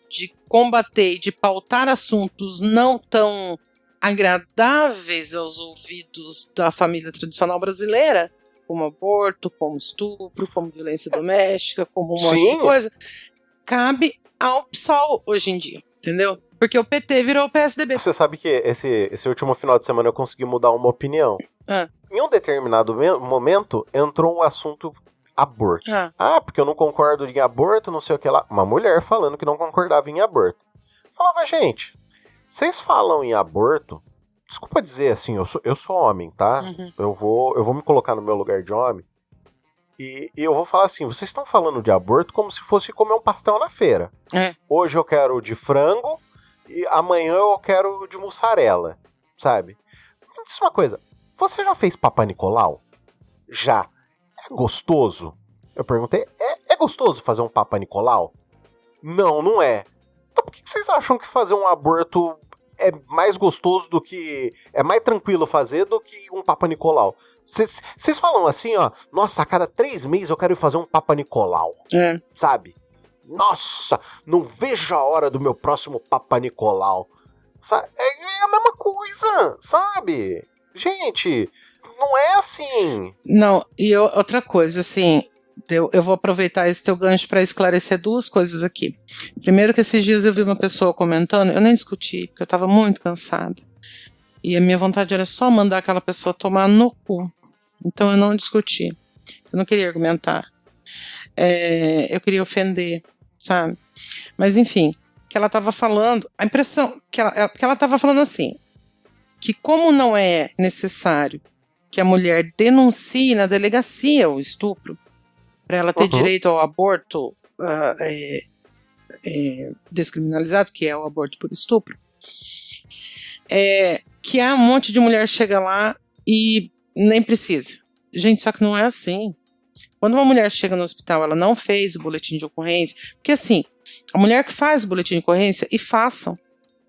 de combater e de pautar assuntos não tão agradáveis aos ouvidos da família tradicional brasileira, como aborto, como estupro, como violência doméstica, como um monte de coisa. Cabe ao PSOL hoje em dia. Entendeu? Porque o PT virou o PSDB. Você sabe que esse último final de semana eu consegui mudar uma opinião. Em um determinado momento, entrou um assunto aborto. Porque eu não concordo em aborto, não sei o que lá. Uma mulher falando que não concordava em aborto. Falava, gente, vocês falam em aborto, desculpa dizer assim, eu sou homem, tá? Uhum. Eu vou me colocar no meu lugar de homem. E eu vou falar assim, vocês estão falando de aborto como se fosse comer um pastel na feira. Hoje eu quero de frango e amanhã eu quero de mussarela, sabe? Me diz uma coisa, você já fez Papa Nicolau? Já. É gostoso? Eu perguntei, é gostoso fazer um Papa Nicolau? Não, não é. Então por que vocês acham que fazer um aborto é mais gostoso do que... é mais tranquilo fazer do que um Papa Nicolau? Vocês falam assim, ó, nossa, a cada 3 meses eu quero ir fazer um Papa Nicolau, sabe? Nossa, não vejo a hora do meu próximo Papa Nicolau. Sabe? É a mesma coisa, sabe? Gente, não é assim. Não, e outra coisa, assim, eu vou aproveitar esse teu gancho para esclarecer 2 coisas aqui. Primeiro que esses dias eu vi uma pessoa comentando, eu nem discuti, porque eu tava muito cansada. E a minha vontade era só mandar aquela pessoa tomar no cu. Então eu não discuti. Eu não queria argumentar. Eu queria ofender, sabe? Mas enfim, que ela estava falando... A impressão que ela estava falando assim, que como não é necessário que a mulher denuncie na delegacia o estupro, para ela ter direito ao aborto descriminalizado, que é o aborto por estupro, que um monte de mulher chega lá e nem precisa. Gente, só que não é assim. Quando uma mulher chega no hospital, ela não fez o boletim de ocorrência, porque assim, a mulher que faz o boletim de ocorrência, e façam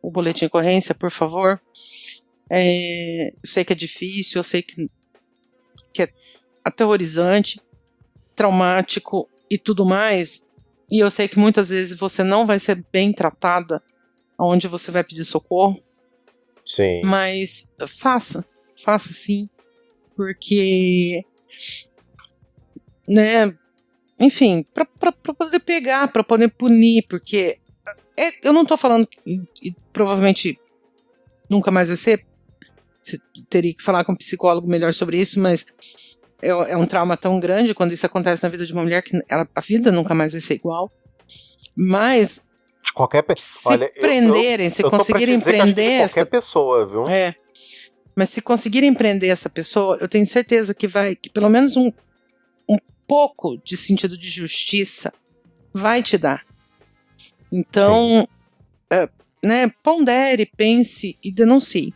o boletim de ocorrência, por favor. Eu sei que é difícil, eu sei que é aterrorizante, traumático e tudo mais, e eu sei que muitas vezes você não vai ser bem tratada onde você vai pedir socorro. Sim. Mas faça sim, porque, né, enfim, para poder pegar, para poder punir, porque eu não tô falando que provavelmente nunca mais vai ser, você teria que falar com um psicólogo melhor sobre isso, mas é um trauma tão grande quando isso acontece na vida de uma mulher que a vida nunca mais vai ser igual. Mas de qualquer se prenderem, se conseguirem prender qualquer pessoa, viu? Mas se conseguirem prender essa pessoa, eu tenho certeza que pelo menos um pouco de sentido de justiça vai te dar. Então, né, pondere, pense e denuncie.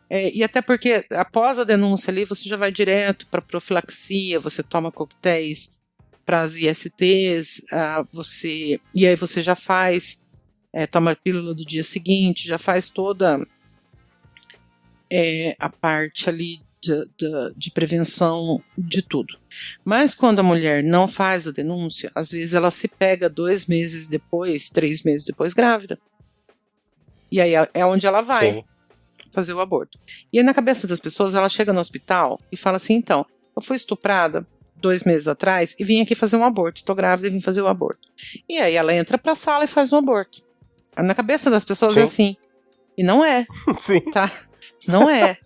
E até porque após a denúncia ali, você já vai direto para profilaxia, você toma coquetéis para as ISTs, e aí você já faz, toma a pílula do dia seguinte, já faz toda a parte ali de prevenção de tudo. Mas quando a mulher não faz a denúncia, às vezes ela se pega 2 meses depois, 3 meses depois grávida. E aí é onde ela vai Sim. fazer o aborto. E aí na cabeça das pessoas, ela chega no hospital e fala assim, então, eu fui estuprada 2 meses atrás e vim aqui fazer um aborto. Tô grávida e vim fazer o aborto. E aí ela entra pra sala e faz um aborto. Na cabeça das pessoas é assim. E não é. Sim. Tá? Não é.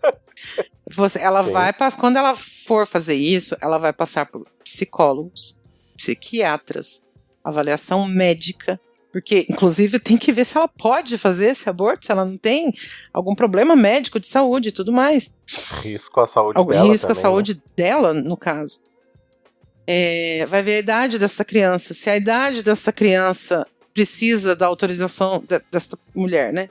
Ela Sim. vai, quando ela for fazer isso, ela vai passar por psicólogos, psiquiatras, avaliação médica, porque, inclusive, tem que ver se ela pode fazer esse aborto, se ela não tem algum problema médico de saúde e tudo mais. Risco à saúde dela Risco à também, saúde dela, no caso. Vai ver a idade dessa criança. Se a idade dessa criança precisa da autorização dessa mulher, né?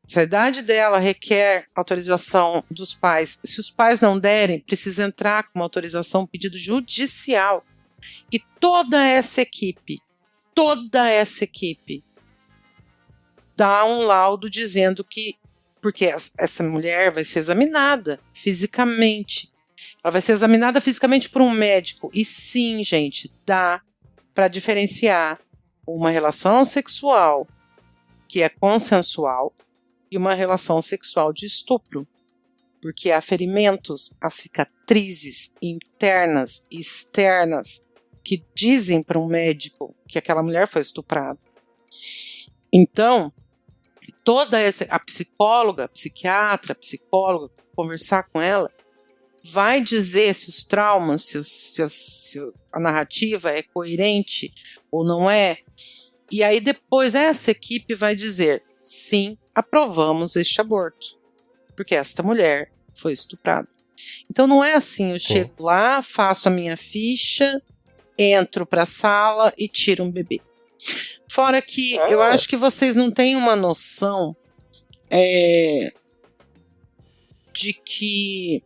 Se a idade dela requer autorização dos pais, se os pais não derem, precisa entrar com uma autorização, um pedido judicial. E toda essa equipe dá um laudo dizendo que, porque essa mulher vai ser examinada fisicamente. Ela vai ser examinada fisicamente por um médico. E sim, gente, dá para diferenciar uma relação sexual que é consensual e uma relação sexual de estupro. Porque há ferimentos, há cicatrizes internas e externas que dizem para um médico que aquela mulher foi estuprada. Então, a psicóloga, a psiquiatra, a psicóloga, conversar com ela, vai dizer se os traumas, se a narrativa é coerente ou não é. E aí depois essa equipe vai dizer, sim, aprovamos este aborto, porque esta mulher foi estuprada. Então não é assim, eu chego lá, faço a minha ficha, entro para a sala e tiro um bebê. Fora que eu acho que vocês não têm uma noção de que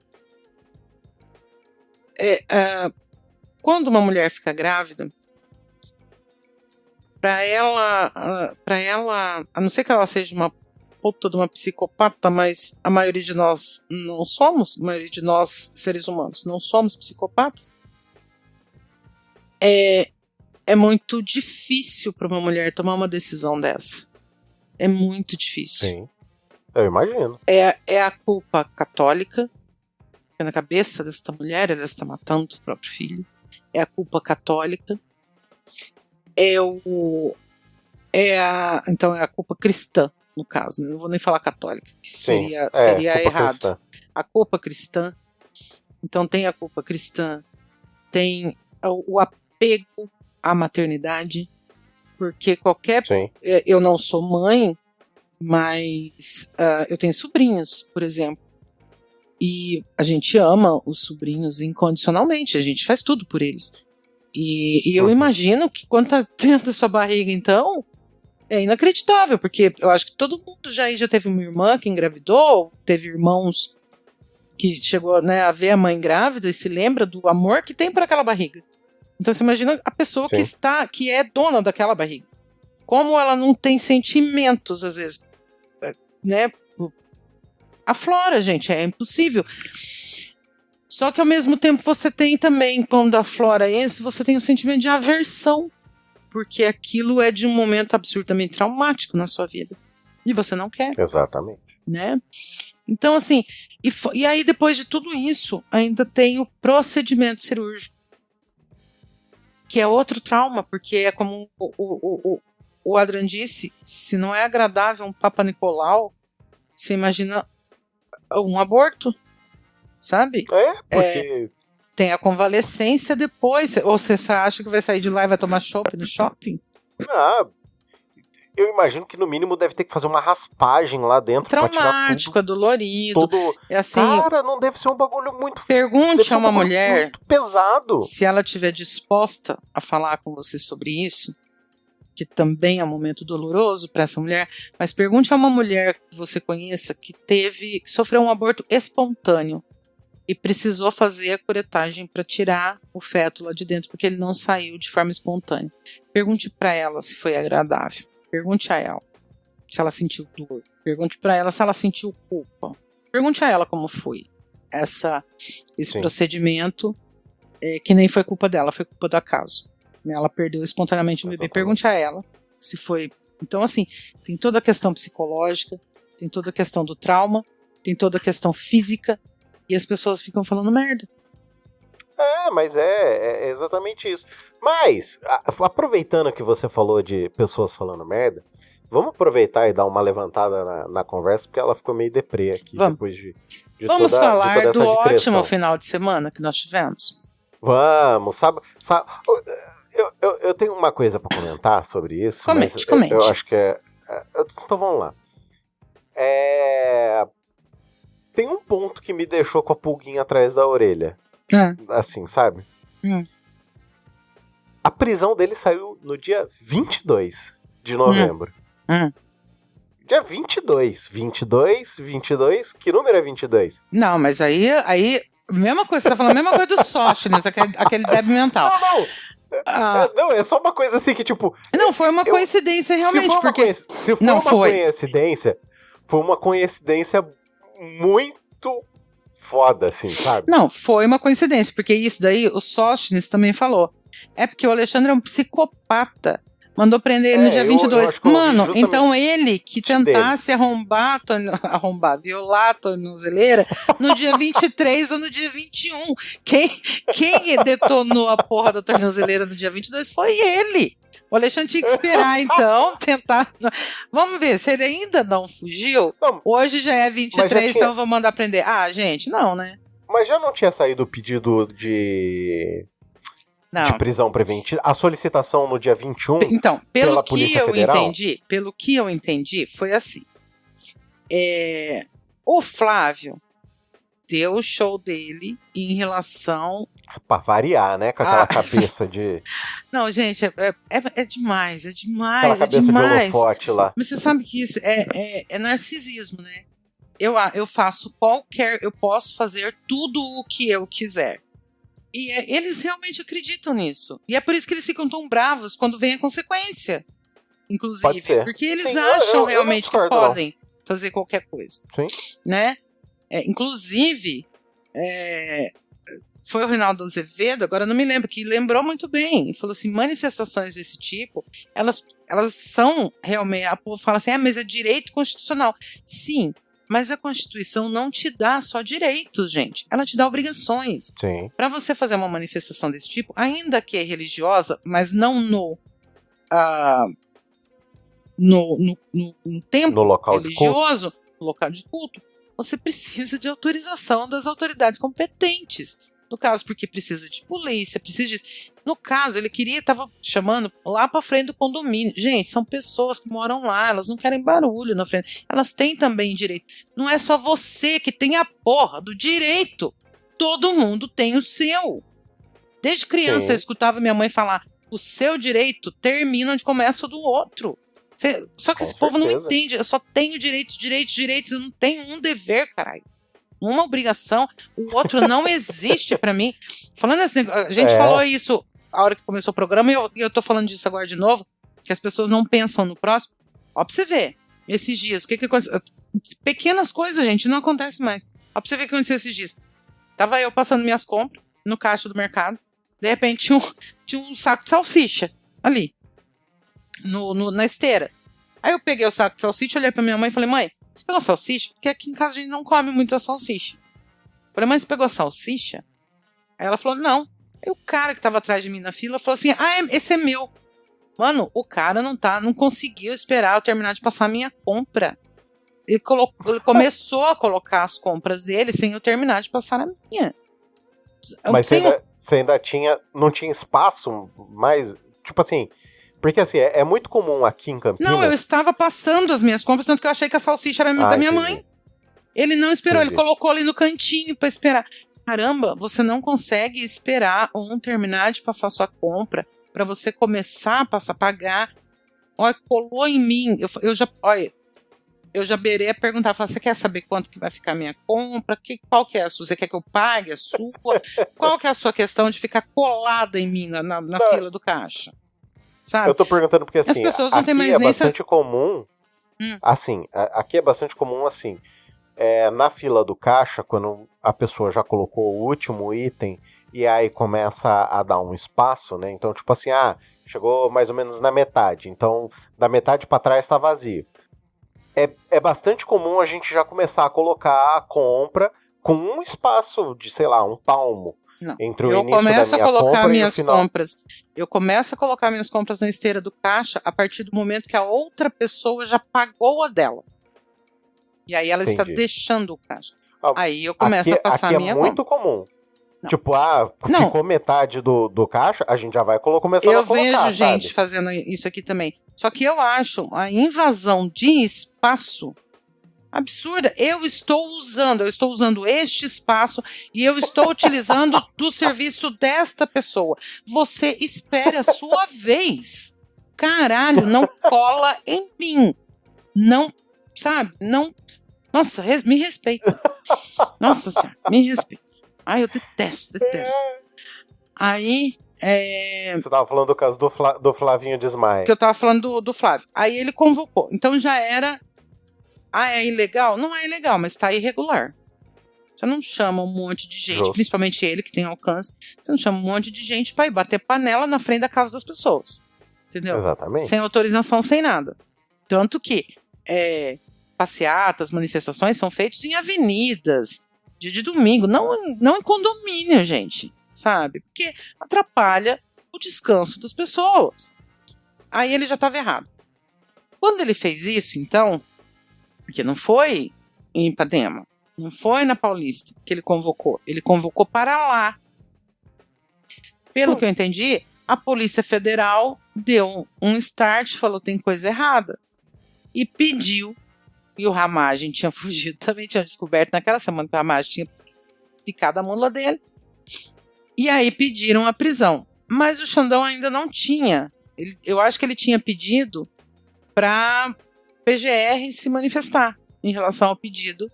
quando uma mulher fica grávida, para ela, a não ser que ela seja uma puta de uma psicopata, mas a maioria de nós não somos, a maioria de nós seres humanos não somos psicopatas, é muito difícil para uma mulher tomar uma decisão dessa. É muito difícil. Sim, eu imagino. É a culpa católica, que na cabeça desta mulher ela está matando o próprio filho. É a culpa católica. Então é a culpa cristã, no caso. Não vou nem falar católica, que seria errado. Cristã. A culpa cristã. Então tem a culpa cristã, tem o apego à maternidade, porque eu não sou mãe, mas eu tenho sobrinhos, por exemplo, e a gente ama os sobrinhos incondicionalmente, a gente faz tudo por eles, e eu imagino que quando tá dentro da sua barriga, então é inacreditável, porque eu acho que todo mundo já teve uma irmã que engravidou, teve irmãos que chegou, né, a ver a mãe grávida e se lembra do amor que tem por aquela barriga. Então você imagina a pessoa que é dona daquela barriga. Como ela não tem sentimentos, às vezes, né? Aflora, gente, é impossível. Só que ao mesmo tempo você tem também, quando aflora esse, você tem um sentimento de aversão. Porque aquilo é de um momento absurdamente traumático na sua vida. E você não quer. Exatamente. Né? Então, assim, e aí depois de tudo isso, ainda tem o procedimento cirúrgico. Que é outro trauma, porque é como o Adrian disse, se não é agradável um Papa Nicolau, você imagina um aborto, sabe? Porque... tem a convalescência depois, ou você acha que vai sair de lá e vai tomar chopp no shopping? Eu imagino que no mínimo deve ter que fazer uma raspagem lá dentro. Traumático, é dolorido. É assim, cara, não deve ser um bagulho muito... Pergunte a uma mulher muito pesado. Se ela estiver disposta a falar com você sobre isso, que também é um momento doloroso para essa mulher, mas pergunte a uma mulher que você conheça que sofreu um aborto espontâneo e precisou fazer a curetagem para tirar o feto lá de dentro, porque ele não saiu de forma espontânea. Pergunte para ela se foi agradável. Pergunte a ela se ela sentiu dor. Pergunte para ela se ela sentiu culpa. Pergunte a ela como foi esse procedimento, que nem foi culpa dela, foi culpa do acaso. Ela perdeu espontaneamente o bebê. Pergunte a ela se foi Então, assim, tem toda a questão psicológica, tem toda a questão do trauma, tem toda a questão física, e as pessoas ficam falando merda. Mas é exatamente isso. Mas, aproveitando que você falou de pessoas falando merda, vamos aproveitar e dar uma levantada na conversa, porque ela ficou meio deprê aqui depois de vamos toda, falar de toda do essa ótimo final de semana que nós tivemos? Vamos, sabe eu tenho uma coisa pra comentar sobre isso. Comente. Eu acho que então vamos lá. Tem um ponto que me deixou com a pulguinha atrás da orelha. Assim, sabe? A prisão dele saiu no dia 22 de novembro. Dia 22. 22, que número é 22? Não, mas aí mesma coisa, você tá falando a mesma coisa do Sóstenes, aquele débil mental. Não, é só uma coisa assim que, tipo... Não, foi uma coincidência, realmente, porque... Se for uma coincidência, foi uma coincidência muito foda, assim, sabe? Não, foi uma coincidência, porque isso daí o Sóstenes também falou. É porque o Alexandre é um psicopata. Mandou prender ele no dia 22. Mano, então ele que tentasse violar a tornozeleira no dia 23 ou no dia 21. Quem detonou a porra da tornozeleira no dia 22 foi ele. O Alexandre tinha que esperar, então, tentar... Vamos ver, se ele ainda não fugiu, hoje já é 23, então vou mandar prender. Gente, não, né? Mas já não tinha saído o pedido de prisão preventiva, a solicitação no dia 21. Então, pelo que eu entendi, foi assim. O Flávio deu o show dele em relação... Pra variar, né? Com aquela cabeça de... Não, gente, é demais, é demais, aquela cabeça de holofote lá. Mas você sabe que isso é narcisismo, né? Eu posso fazer tudo o que eu quiser. E eles realmente acreditam nisso. E é por isso que eles ficam tão bravos quando vem a consequência. Inclusive. Porque eles acham realmente que podem fazer qualquer coisa. Sim. Né? Inclusive, foi o Reinaldo Azevedo, agora não me lembro, que lembrou muito bem. E falou assim, manifestações desse tipo, elas são realmente... A povo fala assim, mas é direito constitucional. Sim. Mas a Constituição não te dá só direitos, gente. Ela te dá obrigações. Sim. Para você fazer uma manifestação desse tipo, ainda que é religiosa, mas não no templo no local religioso, no local de culto, você precisa de autorização das autoridades competentes. No caso, porque precisa de polícia, precisa disso. No caso, ele estava chamando lá para frente do condomínio. Gente, são pessoas que moram lá, elas não querem barulho na frente. Elas têm também direito. Não é só você que tem a porra do direito. Todo mundo tem o seu. Desde criança eu escutava minha mãe falar, o seu direito termina onde começa o do outro. Só que esse povo não entende. Eu só tenho direitos, eu não tenho um dever, caralho. Uma obrigação, o outro não existe pra mim. Falando assim, a gente falou isso a hora que começou o programa, e eu tô falando disso agora de novo, que as pessoas não pensam no próximo. Ó, pra você ver, esses dias, o que aconteceu? Pequenas coisas, gente, não acontece mais. Ó, pra você ver o que aconteceu esses dias. Tava eu passando minhas compras no caixa do mercado, de repente tinha um saco de salsicha ali, na esteira. Aí eu peguei o saco de salsicha, olhei pra minha mãe e falei, mãe, você pegou salsicha? Porque aqui em casa a gente não come muita salsicha. Eu falei, mãe, você pegou salsicha? Aí ela falou, não. Aí o cara que tava atrás de mim na fila falou assim, esse é meu. Mano, o cara não conseguiu esperar eu terminar de passar a minha compra. Ele começou a colocar as compras dele sem eu terminar de passar a minha. Mas você ainda não tinha espaço mais, tipo assim... Porque, assim, é muito comum aqui em Campinas... Não, eu estava passando as minhas compras, tanto que eu achei que a salsicha era da minha mãe. Ele não esperou, ele colocou ali no cantinho para esperar. Caramba, você não consegue esperar terminar de passar sua compra para você começar a pagar. Olha, colou em mim. Eu já beirei a perguntar, falei, você quer saber quanto que vai ficar a minha compra? Qual que é a sua? Você quer que eu pague a sua? Qual que é a sua questão de ficar colada em mim na fila do caixa? Sabe? Eu tô perguntando porque, assim, as pessoas não têm mais bastante comum, assim, aqui é bastante comum, assim, na fila do caixa, quando a pessoa já colocou o último item, e aí começa a dar um espaço, né, então, tipo assim, Chegou mais ou menos na metade. Então, da metade para trás tá vazio. É bastante comum a gente já começar a colocar a compra com um espaço de, sei lá, um palmo. Não. Entre o início da minha compra e o final. Eu começo a colocar minhas compras na esteira do caixa a partir do momento que a outra pessoa já pagou a dela. E aí ela está deixando o caixa. Aí eu começo a passar a minha compra. É muito comum. Não. Tipo, ficou metade do caixa, a gente já vai começar a colocar, Eu vejo gente fazendo isso aqui também. Só que eu acho a invasão de espaço absurda. Eu estou usando este espaço e eu estou utilizando do serviço desta pessoa. Você espere a sua vez. Caralho, não cola em mim. Não, sabe? Não. Nossa, me respeita. Nossa senhora, me respeita. Ai, eu detesto. Aí, Você tava falando do caso do Flavinho Desmaia. Que eu tava falando do Flávio. Aí ele convocou. Então já era... é ilegal? Não é ilegal, mas tá irregular. Você não chama um monte de gente, principalmente ele que tem alcance, você não chama um monte de gente pra ir bater panela na frente da casa das pessoas. Entendeu? Exatamente. Sem autorização, sem nada. Tanto que passeatas, manifestações são feitas em avenidas, dia de domingo, não em condomínio, gente, sabe? Porque atrapalha o descanso das pessoas. Aí ele já estava errado. Quando ele fez isso, então, porque não foi em Ipanema, não foi na Paulista que ele convocou para lá. Pelo que eu entendi, a Polícia Federal deu um start, falou tem coisa errada, e pediu. E o Ramagem tinha fugido, também tinha descoberto naquela semana que o Ramagem tinha picado a mula dele. E aí pediram a prisão. Mas o Xandão ainda não tinha. Eu acho que ele tinha pedido para PGR se manifestar em relação ao pedido,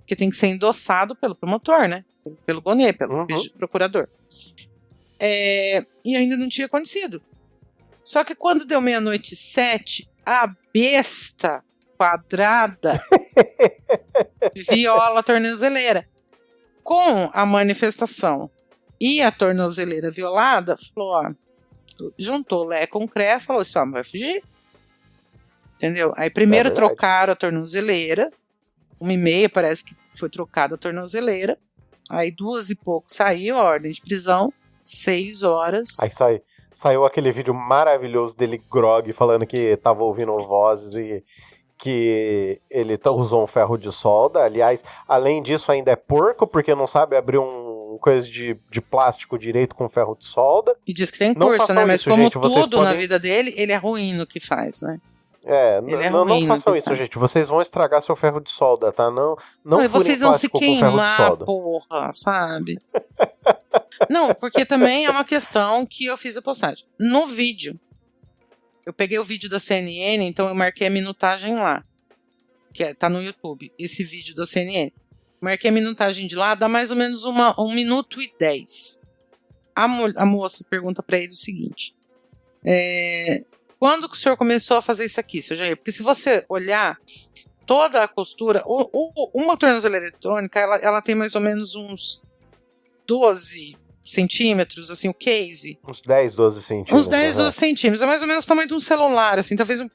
que tem que ser endossado pelo promotor, né? Pelo Bonet, pelo procurador. E ainda não tinha acontecido. Só que quando deu 00:07, a besta quadrada viola a tornozeleira. Com a manifestação e a tornozeleira violada, falou, juntou Lé com Cré, falou assim, vai fugir. Entendeu? Aí primeiro trocaram a tornozeleira, 1h30 parece que foi trocada a tornozeleira, aí 2 e pouco saiu a ordem de prisão, 6 horas. Aí saiu aquele vídeo maravilhoso dele grog, falando que tava ouvindo vozes e que ele usou um ferro de solda. Aliás, além disso, ainda é porco, porque não sabe abrir um coisa de plástico direito com ferro de solda. E diz que tem curso, né? Mas isso, como gente, tudo na vida dele, ele é ruim no que faz, né? Não façam isso, gente. Vocês vão estragar seu ferro de solda, tá? Não vocês vão se queimar, porra, sabe? Não, porque também é uma questão que eu fiz a postagem. No vídeo, eu peguei o vídeo da CNN, então eu marquei a minutagem lá. Que tá no YouTube, esse vídeo da CNN. Marquei a minutagem de lá, dá mais ou menos 1:10. A moça pergunta pra ele o seguinte. Quando que o senhor começou a fazer isso aqui, seu Jair? Porque se você olhar toda a costura, uma tornozeleira eletrônica, ela tem mais ou menos uns 12 centímetros, assim, o case. Uns 10, 12 centímetros. Uns 10, 12 centímetros. É mais ou menos o tamanho de um celular, assim, talvez um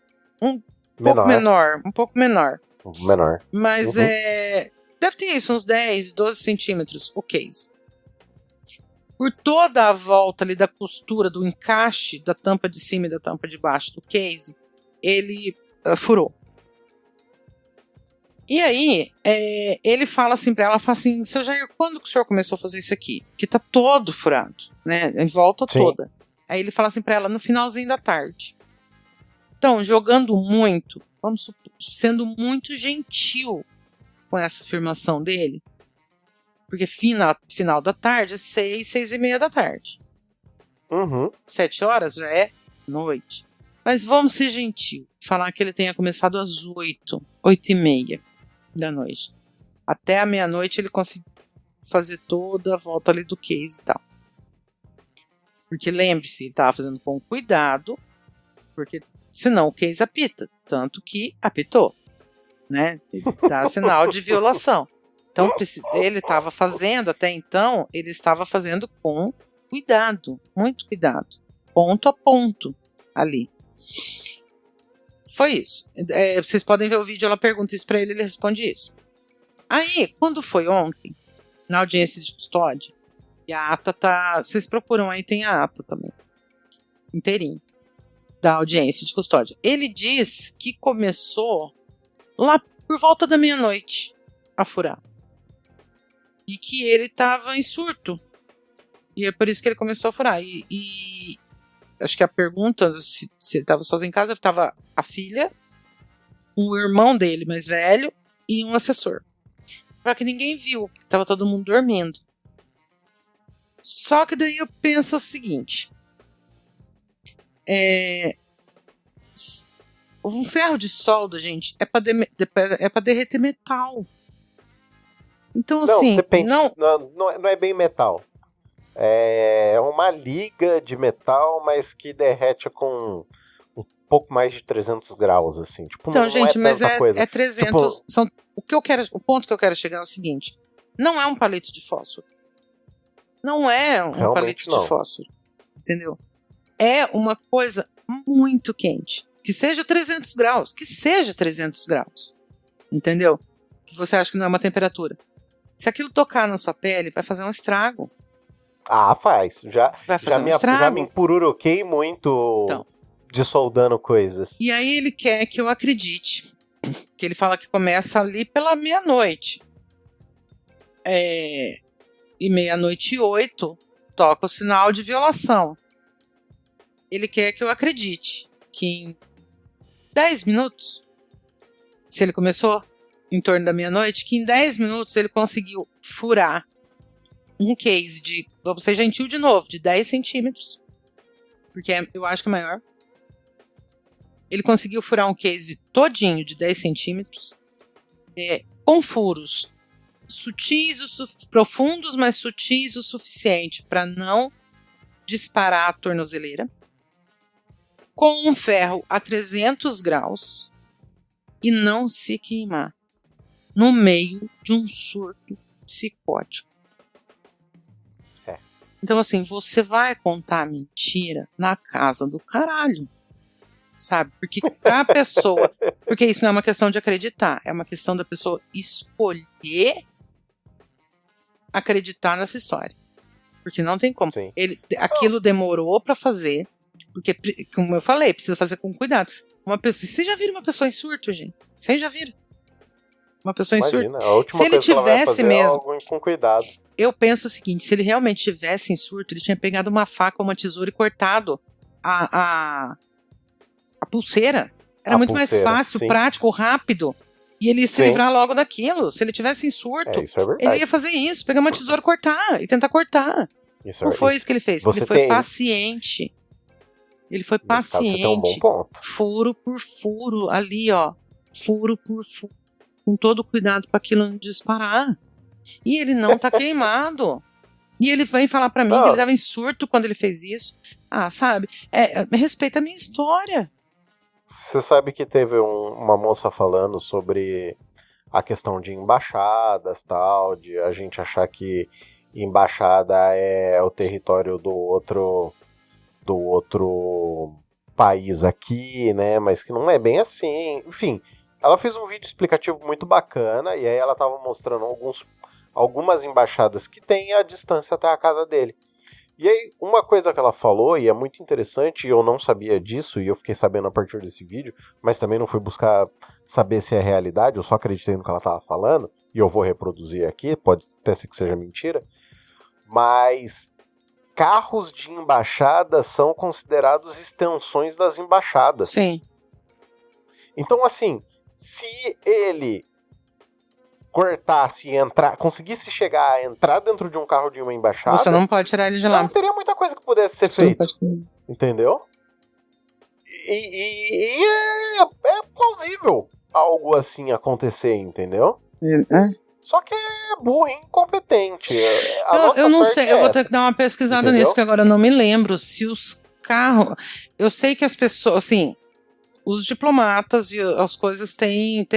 pouco menor. Um pouco menor. Menor. Mas deve ter isso, uns 10, 12 centímetros, o case. Por toda a volta ali da costura, do encaixe da tampa de cima e da tampa de baixo do case, ele furou. E aí, ele fala assim pra ela, fala assim, seu Jair, quando que o senhor começou a fazer isso aqui? Que tá todo furado, né? Em volta toda. Aí ele fala assim pra ela, no finalzinho da tarde. Então, jogando muito, vamos supor, sendo muito gentil com essa afirmação dele, porque final da tarde é 6, 6:30 da tarde. 7 horas já é noite. Mas vamos ser gentil, falar que ele tenha começado às 8, 8:30 da noite. Até a meia-noite ele conseguiu fazer toda a volta ali do case e tal. Porque lembre-se, ele estava fazendo com cuidado, porque senão o case apita. Tanto que apitou, né? Ele dá sinal de violação. Então ele estava fazendo, até então, ele estava fazendo com cuidado, muito cuidado. ponto a ponto ali. Foi isso. Vocês podem ver o vídeo, ela pergunta isso pra ele, ele responde isso. Aí, quando foi ontem, na audiência de custódia, e a ata tá... Vocês procuram aí, tem a ata também. Inteirinho. Da audiência de custódia. Ele diz que começou lá por volta da meia-noite a furar. E que ele tava em surto. E é por isso que ele começou a furar. E acho que a pergunta, se ele tava sozinho em casa, tava a filha, um irmão dele mais velho e um assessor. Pra que ninguém viu, porque tava todo mundo dormindo. Só que daí eu penso o seguinte. Um ferro de solda, gente, é pra derreter metal. Então, Não, assim... depende. Não é bem metal. É uma liga de metal, mas que derrete com um pouco mais de 300 graus, assim. Tipo, então, não gente, é mas tanta coisa. 300... Tipo, o ponto que eu quero chegar é o seguinte. Não é um palito de fósforo. Não é um palito de fósforo. Entendeu? É uma coisa muito quente. Que seja 300 graus. Que seja 300 graus. Entendeu? Que você acha que não é uma temperatura. Se aquilo tocar na sua pele, vai fazer um estrago. faz. Já me empururuquei muito então, dissoldando coisas. E aí ele quer que eu acredite. Que ele fala que começa ali pela meia-noite. E 00:08 toca o sinal de violação. Ele quer que eu acredite que em 10 minutos, se ele começou em torno da meia-noite, que em 10 minutos ele conseguiu furar um case de, vamos ser gentil de novo, de 10 centímetros, porque eu acho que é maior. Ele conseguiu furar um case todinho de 10 centímetros, com furos sutis, profundos, mas sutis o suficiente para não disparar a tornozeleira, com um ferro a 300 graus e não se queimar no meio de um surto psicótico. Então, assim, você vai contar mentira na casa do caralho, sabe? Porque pra pessoa... Porque isso não é uma questão de acreditar, é uma questão da pessoa escolher acreditar nessa história. Porque não tem como. Aquilo demorou pra fazer, porque, como eu falei, precisa fazer com cuidado. Vocês já viram uma pessoa em surto, gente? Vocês já viram? Uma pessoa em surto? Se ele tivesse mesmo... com cuidado. Eu penso o seguinte, se ele realmente tivesse em surto, ele tinha pegado uma faca ou uma tesoura e cortado a pulseira. Era muito mais fácil, prático, rápido. E ele ia se livrar logo daquilo. Se ele tivesse em surto, ele ia fazer isso, pegar uma tesoura e cortar, e tentar cortar. Não foi isso que ele fez. Ele foi paciente. Ele foi paciente. Tem um bom ponto. Furo por furo, ali, ó. Furo por furo. Com todo cuidado para aquilo não disparar. E ele não tá queimado. E ele vem falar pra mim que ele tava em surto quando ele fez isso. Sabe? Respeita a minha história. Você sabe que teve uma moça falando sobre a questão de embaixadas, tal, de a gente achar que embaixada é o território do outro país aqui, né? Mas que não é bem assim. Enfim, ela fez um vídeo explicativo muito bacana e aí ela tava mostrando algumas embaixadas que tem a distância até a casa dele. E aí, uma coisa que ela falou, e é muito interessante, e eu não sabia disso, e eu fiquei sabendo a partir desse vídeo, mas também não fui buscar saber se é realidade, eu só acreditei no que ela estava falando, e eu vou reproduzir aqui, pode até ser que seja mentira, mas carros de embaixada são considerados extensões das embaixadas. Sim. Então, assim, se ele cortasse e conseguisse chegar a entrar dentro de um carro de uma embaixada... Você não pode tirar ele de lá. Não teria muita coisa que pudesse ser feita. Entendeu? E é plausível algo assim acontecer, entendeu? Só que é burro e incompetente. Eu não sei, eu vou ter que dar uma pesquisada nisso, porque agora eu não me lembro se os carros... Eu sei que as pessoas, assim, os diplomatas e as coisas têm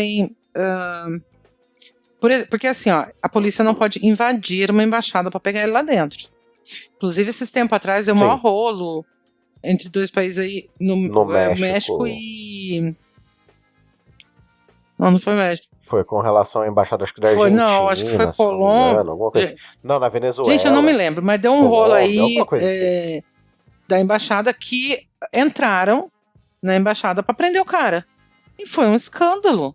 porque assim, ó, a polícia não pode invadir uma embaixada para pegar ele lá dentro. Inclusive, esses tempos atrás deu maior rolo entre dois países aí, no México e... Não foi México. Foi com relação à embaixada, acho que da Argentina. Não, acho que foi Colômbia. Assim. Não, na Venezuela. Gente, eu não me lembro, mas deu um rolo aí assim. Da embaixada que entraram na embaixada para prender o cara. E foi um escândalo.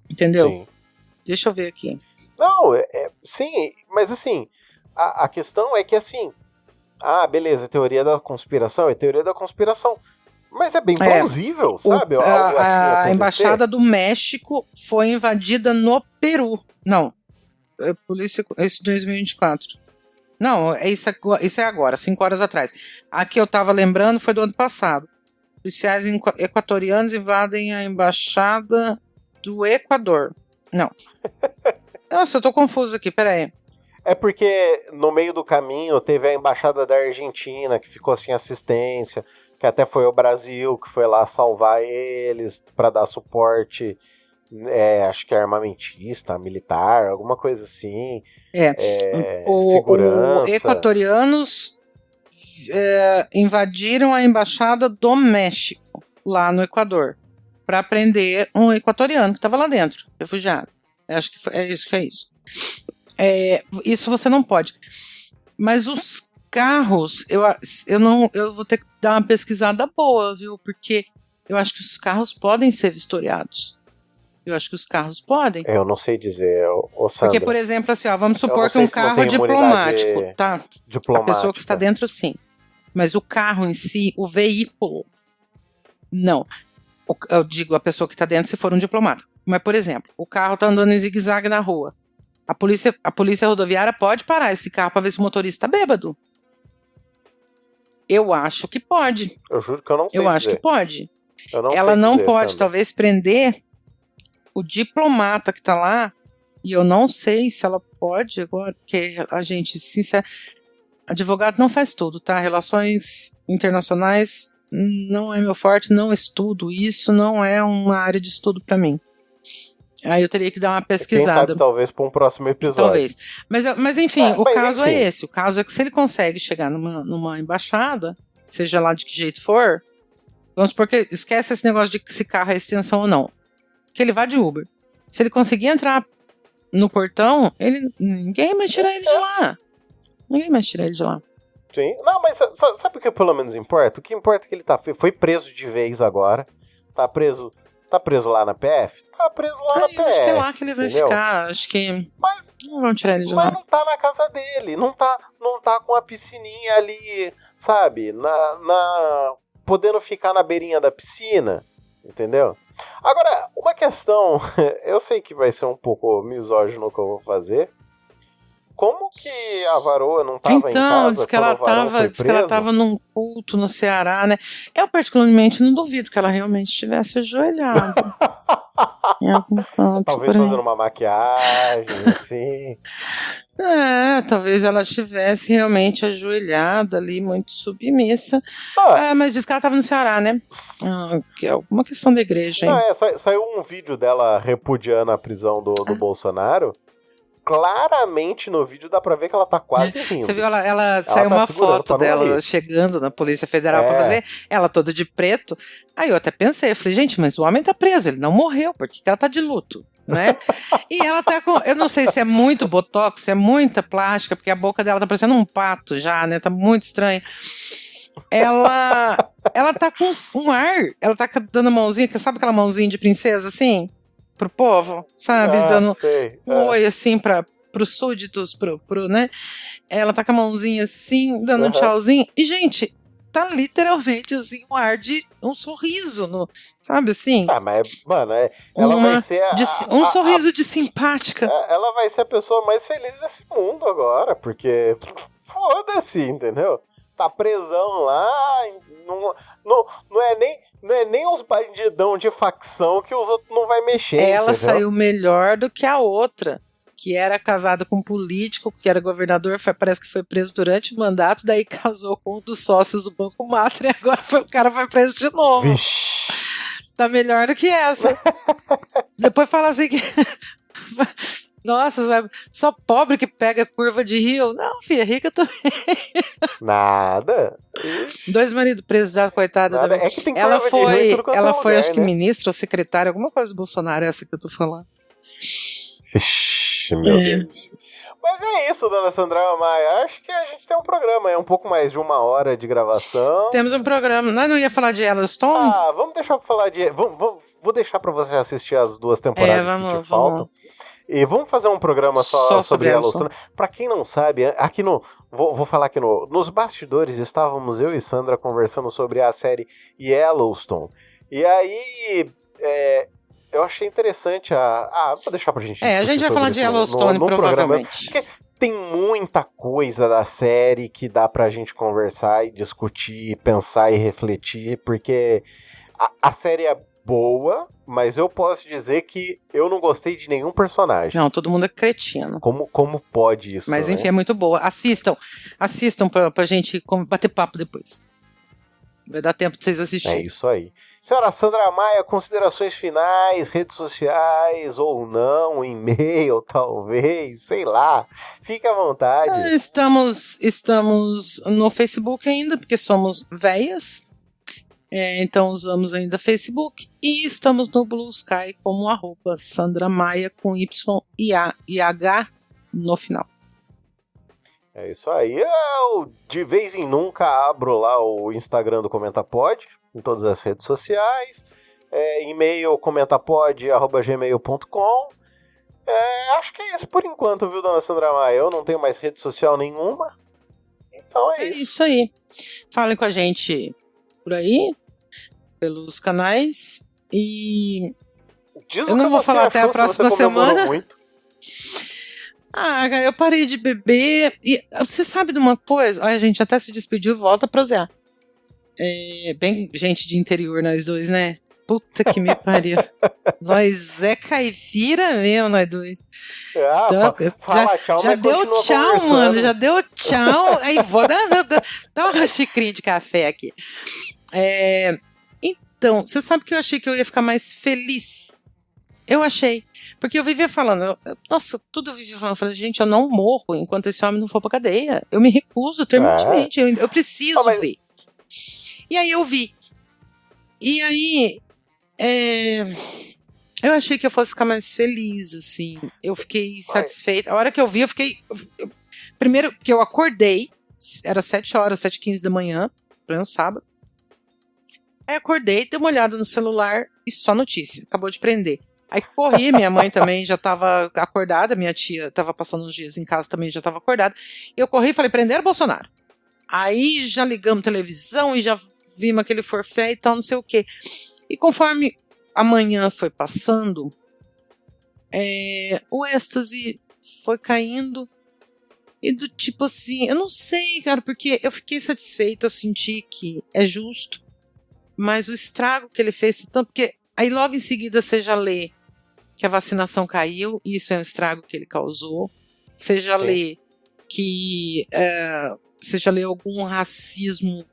Entendeu? Sim. Deixa eu ver aqui. Não, sim, mas assim, a questão é que assim, beleza, teoria da conspiração é teoria da conspiração. Mas é bem plausível, sabe? A embaixada do México foi invadida no Peru. Não. Polícia. Isso 2024. Não, isso é agora, 5 horas atrás. A que eu tava lembrando foi do ano passado. Policiais equatorianos invadem a embaixada do Equador. Não. Nossa, eu tô confuso aqui, peraí. É porque no meio do caminho teve a embaixada da Argentina que ficou sem assistência. Que até foi o Brasil que foi lá salvar eles para dar suporte, acho que armamentista, militar, alguma coisa assim. Segurança. Equatorianos invadiram a embaixada do México, lá no Equador, para prender um equatoriano que estava lá dentro, refugiado. Acho que é isso. Isso você não pode. Mas os carros, eu vou ter que dar uma pesquisada boa, viu? Porque eu acho que os carros podem ser vistoriados. Eu acho que os carros podem. Eu não sei dizer, Sandra. Porque, por exemplo, assim, vamos supor que um carro é diplomático, tá? A pessoa que está dentro, sim. Mas o carro em si, o veículo, não. Eu digo a pessoa que está dentro se for um diplomata. Mas, por exemplo, o carro está andando em zigue-zague na rua. A polícia rodoviária pode parar esse carro para ver se o motorista está bêbado. Eu acho que pode. Eu juro que eu não sei dizer. Acho que pode. Ela não pode, Sandra, talvez, prender o diplomata que está lá. E eu não sei se ela pode agora, porque a gente, advogado não faz tudo, tá? Relações internacionais não é meu forte, não estudo isso, não é uma área de estudo para mim. Aí eu teria que dar uma pesquisada. Quem sabe, talvez para um próximo episódio. Talvez. Mas enfim, o caso é esse. O caso é que se ele consegue chegar numa embaixada, seja lá de que jeito for, vamos supor que esquece esse negócio de se carro é extensão ou não. Que ele vá de Uber. Se ele conseguir entrar no portão, ninguém vai tirar ele de lá. Ninguém vai tirar ele de lá. Sim. Não, mas sabe o que pelo menos importa? O que importa é que ele foi preso de vez agora. Tá preso lá na PF? Tá preso lá na PF. Acho que é lá que ele vai ficar. Acho que não vão tirar ele de lá. Mas não tá na casa dele. Não tá com a piscininha ali, sabe? Podendo ficar na beirinha da piscina. Entendeu? Agora, uma questão. Eu sei que vai ser um pouco misógino o que eu vou fazer. Como que a varoa não estava em casa? Então, diz que ela tava num culto no Ceará, né? Eu particularmente não duvido que ela realmente estivesse ajoelhada. Em algum canto. Talvez fazendo uma maquiagem, assim. Talvez ela estivesse realmente ajoelhada ali, muito submissa. Mas diz que ela estava no Ceará, né? Que é alguma questão da igreja, hein? Saiu um vídeo dela repudiando a prisão do Bolsonaro. Claramente no vídeo dá pra ver que ela tá quase rindo. Você viu, ela saiu uma foto dela chegando na Polícia Federal pra fazer, ela toda de preto. Aí eu até pensei, eu falei, gente, mas o homem tá preso, ele não morreu, por que ela tá de luto? Né? E ela tá com, eu não sei se é muito botox, se é muita plástica, porque a boca dela tá parecendo um pato já, né? Tá muito estranho. Ela tá com um ar, ela tá dando mãozinha, sabe aquela mãozinha de princesa assim? Pro povo, sabe? Dando um oi assim pros súditos, né? Ela tá com a mãozinha assim, dando um tchauzinho. E, gente, tá literalmente assim, um sorriso, sabe assim? Mas, mano, ela vai ser um sorriso de simpática. Ela vai ser a pessoa mais feliz desse mundo agora, porque foda-se, entendeu? Tá presão lá, não é nem os bandidão de facção que os outros não vai mexer. Ela entendeu? saiu melhor do que a outra, que era casada com um político, que era governador, parece que foi preso durante o mandato, daí casou com um dos sócios do Banco Master e agora o cara foi preso de novo. Vixe. Tá melhor do que essa. Depois fala assim que... Nossa, sabe? Só pobre que pega curva de rio. Não, filha, rica também. Nada. 2 maridos presos já, coitada. Nada. Também. É que tem Ela curva de rio em tudo quanto é ela lugar, foi, acho que né? ministra ou secretária, alguma coisa do Bolsonaro, essa que eu tô falando. Ixi, meu Deus. Mas é isso, dona Sandra Maia. Acho que a gente tem um programa, é um pouco mais de 1 hora de gravação. Temos um programa. Nós não ia falar de Yellowstone? Vamos deixar pra falar de... Vou deixar pra você assistir as 2 temporadas que te faltam. E vamos fazer um programa só sobre Yellowstone. Pra quem não sabe, aqui no... Vou falar aqui nos bastidores, estávamos eu e Sandra conversando sobre a série Yellowstone. E aí... eu achei interessante vou deixar pra gente a gente vai falar de Yellowstone, provavelmente. Porque tem muita coisa da série que dá pra gente conversar e discutir, pensar e refletir, porque a série é boa, mas eu posso dizer que eu não gostei de nenhum personagem. Não, todo mundo é cretino. Como pode isso? Mas enfim, né? é muito boa. Assistam pra gente bater papo depois. Vai dar tempo de vocês assistirem. É isso aí. Senhora Sandra Maia, considerações finais, redes sociais ou não, e-mail talvez, sei lá. Fique à vontade. Estamos no Facebook ainda, porque somos véias. Então usamos ainda Facebook. E estamos no Blue Sky como @Sandra Maia com Y e H no final. É isso aí. Eu, de vez em nunca, abro lá o Instagram do ComentaPod, em todas as redes sociais. E-mail comentapod@gmail.com. Acho que é isso por enquanto, viu, dona Sandra Maia? Eu não tenho mais rede social nenhuma. Então é isso. É isso aí. Falem com a gente por aí, pelos canais. E eu não vou falar até a próxima semana. Muito. Eu parei de beber. E você sabe de uma coisa? Olha, a gente até se despediu e volta pra prosear. Bem gente de interior, nós dois, né? Puta que me pariu. Nós é caipira mesmo, nós dois. Então, fala tchau, já deu tchau, mano. Já deu tchau. Aí vou dar uma xicrinha de café aqui. Então, você sabe que eu achei que eu ia ficar mais feliz? Eu achei. Porque eu vivia falando, tudo eu vivia falando. Eu falei, gente, eu não morro enquanto esse homem não for pra cadeia. Eu me recuso terminantemente. Eu preciso ver. E aí eu vi. E aí, eu achei que eu fosse ficar mais feliz, assim. Eu fiquei satisfeita. A hora que eu vi, eu fiquei... Primeiro, porque eu acordei, era 7h, 7h15 da manhã, pleno sábado. Aí acordei, dei uma olhada no celular e só notícia. Acabou de prender. Aí corri, minha mãe também já estava acordada, minha tia estava passando uns dias em casa também, já estava acordada. Eu corri e falei, prenderam Bolsonaro. Aí já ligamos televisão e já vimos aquele forfé e tal, não sei o quê. E conforme a manhã foi passando, o êxtase foi caindo. E do tipo assim, eu não sei, cara, porque eu fiquei satisfeita, eu senti que é justo. Mas o estrago que ele fez, tanto porque aí logo em seguida você já lê que a vacinação caiu, e isso é um estrago que ele causou. Você já lê que você já lê algum racismo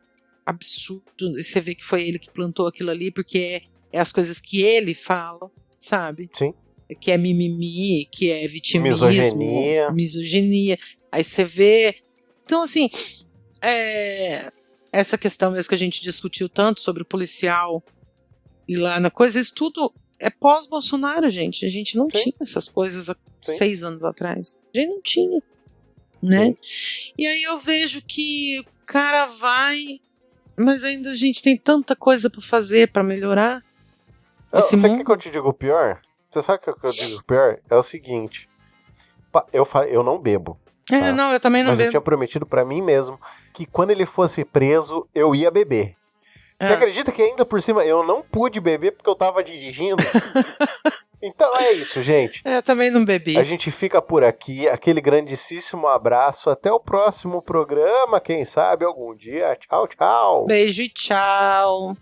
absurdo, e você vê que foi ele que plantou aquilo ali, porque é as coisas que ele fala, sabe? Sim. Que é mimimi, que é vitimismo, misoginia. Aí você vê... Então, assim, essa questão mesmo que a gente discutiu tanto sobre o policial e lá na coisa, isso tudo é pós-Bolsonaro, gente. A gente não tinha essas coisas há 6 anos atrás. A gente não tinha, né? E aí eu vejo que o cara vai, mas ainda a gente tem tanta coisa pra fazer, pra melhorar. Sabe o que eu te digo o pior? Você sabe o que eu digo o pior? É o seguinte, eu não bebo. Tá? Não, eu também não bebo. Mas eu tinha prometido pra mim mesmo que quando ele fosse preso, eu ia beber. Você acredita que ainda por cima eu não pude beber porque eu tava dirigindo? Então é isso, gente. Eu também não bebi. A gente fica por aqui. Aquele grandíssimo abraço. Até o próximo programa. Quem sabe algum dia. Tchau, tchau. Beijo e tchau.